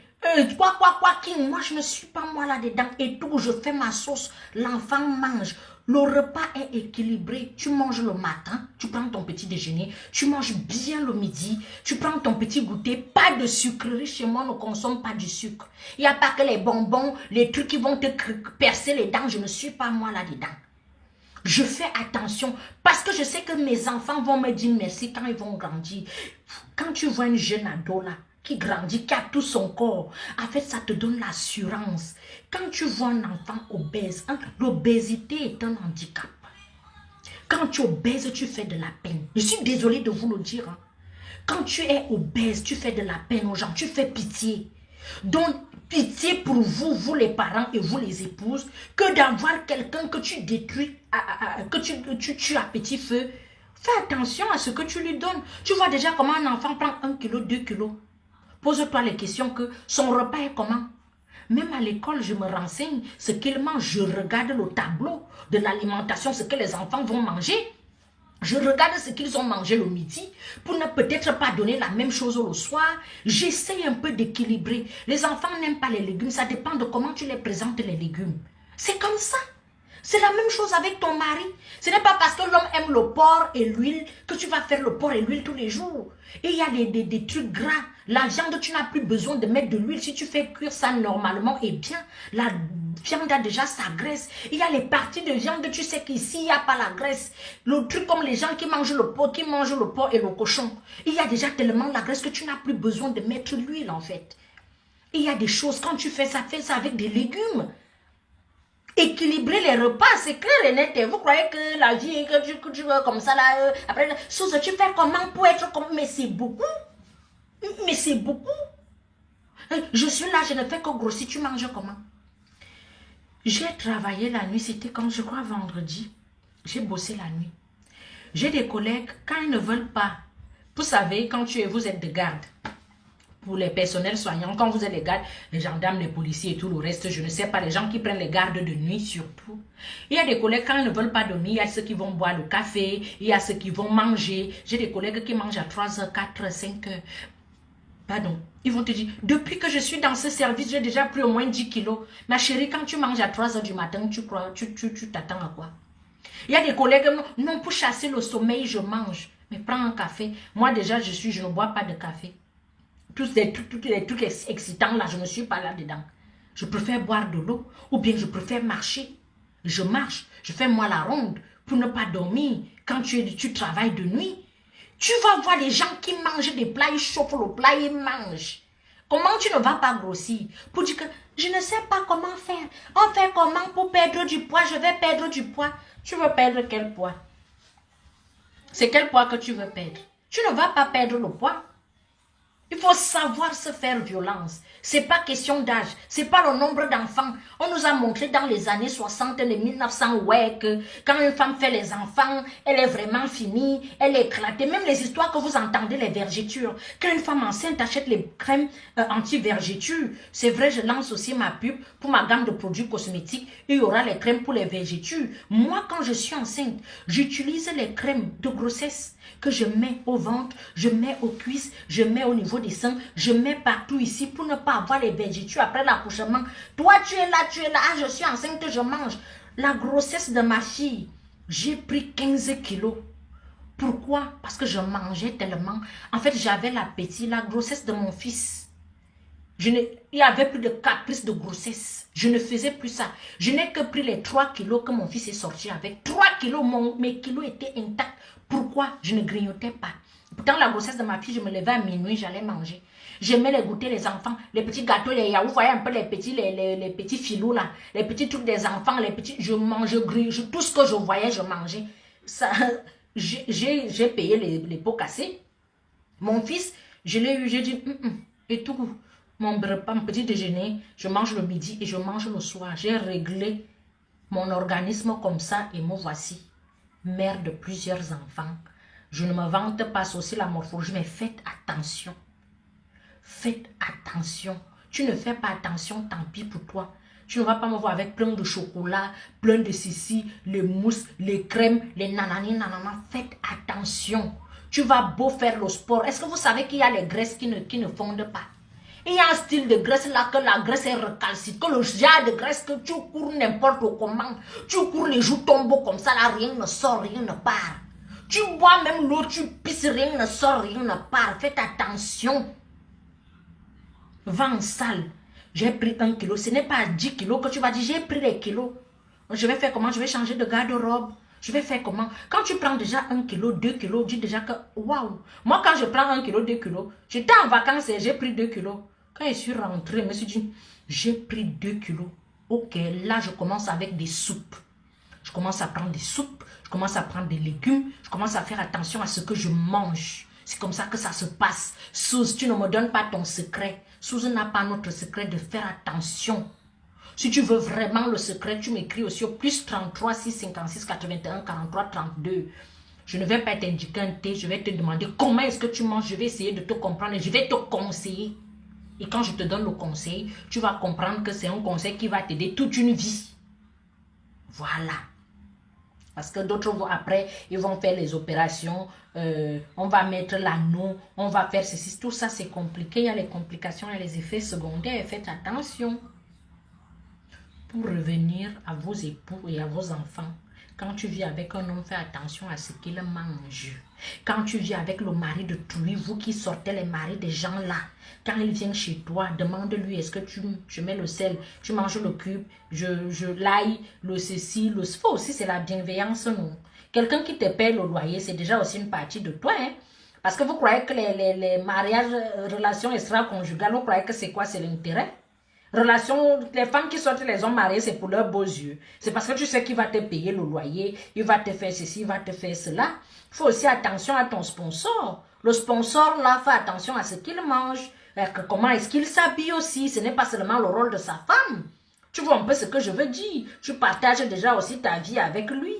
Quoi King. Moi, je ne suis pas moi là-dedans. Et tout, je fais ma sauce. L'enfant mange. Le repas est équilibré. Tu manges le matin, tu prends ton petit déjeuner, tu manges bien le midi, tu prends ton petit goûter, pas de sucrerie. Chez moi, on ne consomme pas du sucre. Il n'y a pas que les bonbons, les trucs qui vont te percer les dents. Je ne suis pas moi là-dedans. Je fais attention parce que je sais que mes enfants vont me dire merci quand ils vont grandir. Quand tu vois une jeune ado là, qui grandit, qui a tout son corps, en fait, ça te donne l'assurance. Quand tu vois un enfant obèse, l'obésité est un handicap. Quand tu es obèse, tu fais de la peine. Je suis désolée de vous le dire. Hein. Quand tu es obèse, tu fais de la peine aux gens, tu fais pitié. Donc, pitié pour vous, vous les parents et vous les épouses, que d'avoir quelqu'un que tu détruis, que tu tues à petit feu. Fais attention à ce que tu lui donnes. Tu vois déjà comment un enfant prend 1 kilo, 2 kilos. Pose-toi les questions que son repas est comment. Même à l'école, je me renseigne ce qu'ils mangent. Je regarde le tableau de l'alimentation, ce que les enfants vont manger. Je regarde ce qu'ils ont mangé le midi pour ne peut-être pas donner la même chose le soir. J'essaye un peu d'équilibrer. Les enfants n'aiment pas les légumes. Ça dépend de comment tu les présentes les légumes. C'est comme ça. C'est la même chose avec ton mari. Ce n'est pas parce que l'homme aime le porc et l'huile que tu vas faire le porc et l'huile tous les jours. Et il y a des trucs gras. La viande, tu n'as plus besoin de mettre de l'huile. Si tu fais cuire ça normalement et bien, la viande a déjà sa graisse. Il y a les parties de viande, tu sais qu'ici, il n'y a pas la graisse. Le truc comme les gens qui mangent le porc et le cochon. Il y a déjà tellement la graisse que tu n'as plus besoin de mettre l'huile en fait. Et il y a des choses, quand tu fais ça avec des légumes. Équilibrer les repas, c'est clair et net. Vous croyez que la vie, que tu veux comme ça, là, après, chose, tu fais comment pour être comme... Mais c'est beaucoup. Mais c'est beaucoup. Je suis là, je ne fais que grossir. Tu manges comment? J'ai travaillé la nuit, c'était quand je crois vendredi. J'ai bossé la nuit. J'ai des collègues, quand ils ne veulent pas, vous savez, quand vous êtes de garde, pour les personnels soignants, quand vous êtes les gardes, les gendarmes, les policiers et tout le reste, je ne sais pas, les gens qui prennent les gardes de nuit surtout. Il y a des collègues, quand ils ne veulent pas dormir, il y a ceux qui vont boire le café, il y a ceux qui vont manger. J'ai des collègues qui mangent à 3h, 4h, 5h. Pardon. Ils vont te dire, depuis que je suis dans ce service, j'ai déjà pris au moins 10 kilos. Ma chérie, quand tu manges à 3h du matin, tu t'attends à quoi? Il y a des collègues, non, pour chasser le sommeil, je mange. Mais prends un café. Moi déjà, je ne bois pas de café. Tous les trucs excitants là, je ne suis pas là-dedans. Je préfère boire de l'eau ou bien je préfère marcher. Je marche, je fais moi la ronde pour ne pas dormir. Quand tu travailles de nuit, tu vas voir les gens qui mangent des plats, ils chauffent le plat, ils mangent. Comment tu ne vas pas grossir? Pour dire que je ne sais pas comment faire. On fait comment pour perdre du poids? Je vais perdre du poids. Tu veux perdre quel poids? C'est quel poids que tu veux perdre? Tu ne vas pas perdre le poids. Il faut savoir se faire violence. Ce n'est pas question d'âge. Ce n'est pas le nombre d'enfants. On nous a montré dans les années 60, les 1900, ouais, que quand une femme fait les enfants, elle est vraiment finie, elle est éclatée. Même les histoires que vous entendez, les vergétures. Quand une femme enceinte achète les crèmes anti-vergétures, c'est vrai, je lance aussi ma pub pour ma gamme de produits cosmétiques. Il y aura les crèmes pour les vergétures. Moi, quand je suis enceinte, j'utilise les crèmes de grossesse que je mets au ventre, je mets aux cuisses, je mets au niveau des seins, je mets partout ici pour ne pas avoir les vergetures après l'accouchement. Toi, tu es là, ah, je suis enceinte, je mange. La grossesse de ma fille, j'ai pris 15 kilos. Pourquoi? Parce que je mangeais tellement. En fait, j'avais l'appétit. La grossesse de mon fils, il y avait plus de caprices de grossesse. Je ne faisais plus ça. Je n'ai que pris les 3 kilos que mon fils est sorti avec. 3 kilos, mes kilos étaient intacts. Pourquoi? Je ne grignotais pas. Pourtant, la grossesse de ma fille, je me levais à minuit, j'allais manger. J'aimais les goûter, les enfants, les petits gâteaux, les yaourts, vous voyez un peu les petits filous là, les petits trucs des enfants, je mangeais, tout ce que je voyais, je mangeais. J'ai payé les pots cassés. Mon fils, je l'ai eu, j'ai dit, et tout, mon petit déjeuner, je mange le midi et je mange le soir. J'ai réglé mon organisme comme ça et me voici. Mère de plusieurs enfants. Je ne me vante pas sur la morphologie, mais faites attention. Faites attention. Tu ne fais pas attention, tant pis pour toi. Tu ne vas pas me voir avec plein de chocolat, plein de ceci, les mousses, les crèmes, les nanani, nanana. Faites attention. Tu vas beau faire le sport. Est-ce que vous savez qu'il y a les graisses qui ne fondent pas? Il y a un style de graisse là que la graisse est recalcitrante, que le genre de graisse que tu cours n'importe comment. Tu cours les joues tombent comme ça là, rien ne sort, rien ne part. Tu bois même l'eau, tu pisses, rien ne sort, rien ne part. Faites attention. Va en salle. J'ai pris 1 kilo. Ce n'est pas 10 kilos que tu vas dire, j'ai pris les kilos. Je vais faire comment? Je vais changer de garde-robe. Je vais faire comment? Quand tu prends déjà 1 kilo, 2 kilos, dis déjà que waouh. Moi, quand je prends 1 kilo, 2 kilos, j'étais en vacances et j'ai pris 2 kilos. Quand je suis rentrée, je me suis dit, j'ai pris 2 kilos. Ok, là, je commence avec des soupes. Je commence à prendre des soupes, je commence à prendre des légumes, je commence à faire attention à ce que je mange. C'est comme ça que ça se passe. Suze, tu ne me donnes pas ton secret. Suze n'a pas notre secret de faire attention. Si tu veux vraiment le secret, tu m'écris aussi au plus 33 656 81 43 32. Je ne vais pas t'indiquer un thé, je vais te demander comment est-ce que tu manges. Je vais essayer de te comprendre et je vais te conseiller. Et quand je te donne le conseil, tu vas comprendre que c'est un conseil qui va t'aider toute une vie. Voilà. Parce que d'autres vont après, ils vont faire les opérations, on va mettre l'anneau, on va faire ceci. Tout ça, c'est compliqué. Il y a les complications et les effets secondaires. Faites attention. Pour revenir à vos époux et à vos enfants, quand tu vis avec un homme, fais attention à ce qu'il mange. Quand tu vis avec le mari de Trouy, vous qui sortez les maris des gens là, quand il vient chez toi, demande-lui, est-ce que je mets le sel, tu manges le cube, l'ail, le ceci, le faux aussi, c'est la bienveillance, non? Quelqu'un qui te paie le loyer, c'est déjà aussi une partie de toi, hein? Parce que vous croyez que les mariages, relations extra-conjugales, vous croyez que c'est quoi? C'est l'intérêt? Relation, les femmes qui sortent les hommes mariés, c'est pour leurs beaux yeux. C'est parce que tu sais qu'il va te payer le loyer, il va te faire ceci, il va te faire cela. Il faut aussi attention à ton sponsor. Le sponsor, là, fait attention à ce qu'il mange. Comment est-ce qu'il s'habille aussi. Ce n'est pas seulement le rôle de sa femme. Tu vois un peu ce que je veux dire. Tu partages déjà aussi ta vie avec lui.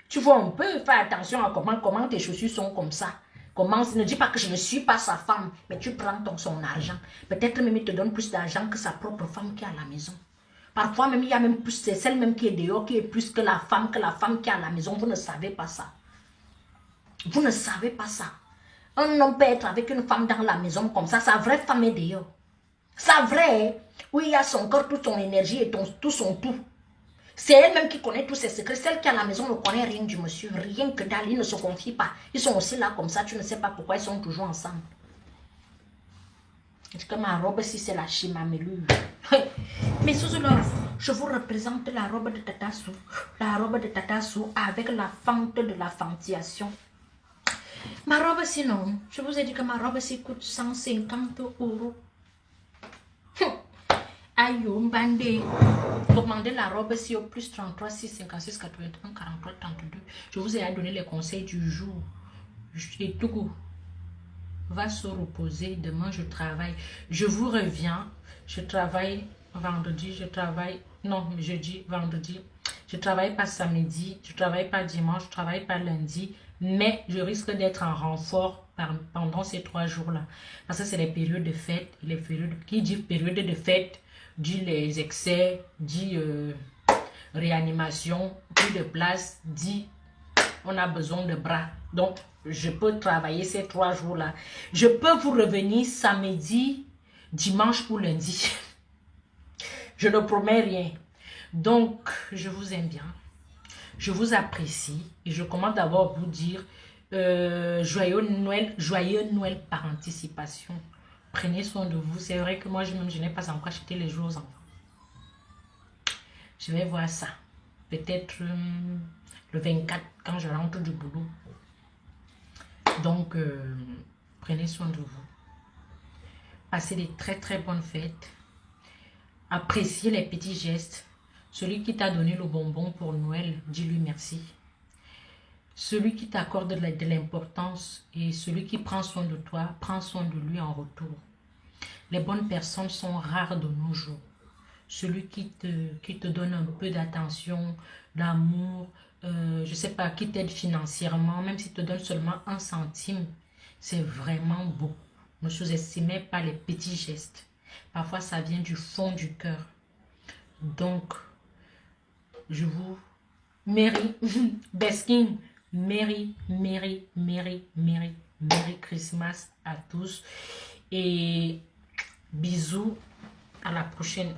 Tu vois un peu, fais attention à comment tes chaussures sont comme ça. Comment, ne dis pas que je ne suis pas sa femme, mais tu prends son argent. Peut-être même il te donne plus d'argent que sa propre femme qui est à la maison. Parfois même il y a même plus, c'est celle même qui est dehors qui est plus que la femme qui est à la maison. Vous ne savez pas ça. Vous ne savez pas ça. Un homme peut être avec une femme dans la maison comme ça, sa vraie femme est dehors. Sa vraie, oui, il y a son corps, toute son énergie et tout son tout. C'est elle-même qui connaît tous ses secrets. Celle qui est à la maison ne connaît rien du monsieur. Rien que dalle, ils ne se confient pas. Ils sont aussi là comme ça, tu ne sais pas pourquoi ils sont toujours ensemble. Est-ce que ma robe, si c'est la chimamelure? Mais sous je vous représente la robe de Tatassou. La robe de Tatassou avec la fente de la fentiation. Ma robe, sinon, je vous ai dit que ma robe, si coûte 150 €. Aïe, bandé. Commandez la robe si au plus 33 656 81 43 32. Je vous ai donné les conseils du jour. Et tout va se reposer. Demain, je travaille. Je vous reviens. Je travaille vendredi. Je travaille. Non, jeudi, vendredi. Je travaille pas samedi. Je travaille pas dimanche. Je travaille pas lundi. Mais je risque d'être en renfort pendant ces 3 jours-là. Parce que c'est les périodes de fête. Les périodes, qui dit période de fête, dit les excès, dit réanimation, plus de place, dit on a besoin de bras. Donc, je peux travailler ces 3 jours-là. Je peux vous revenir samedi, dimanche ou lundi. Je ne promets rien. Donc, je vous aime bien. Je vous apprécie. Et je commence d'abord vous dire joyeux Noël par anticipation. Prenez soin de vous. C'est vrai que moi, je n'ai pas encore acheté les jours aux enfants. Je vais voir ça. Peut-être le 24, quand je rentre du boulot. Donc, prenez soin de vous. Passez des très très bonnes fêtes. Appréciez les petits gestes. Celui qui t'a donné le bonbon pour Noël, dis-lui merci. Celui qui t'accorde de l'importance et celui qui prend soin de toi, prends soin de lui en retour. Les bonnes personnes sont rares de nos jours. Celui qui te donne un peu d'attention, d'amour, je ne sais pas, qui t'aide financièrement, même s'il te donne seulement 1 centime, c'est vraiment beau. Ne sous-estimez pas les petits gestes. Parfois, ça vient du fond du cœur. Donc, je vous... Merry, Beskin, Merry Christmas à tous. Et Bisous, à la prochaine.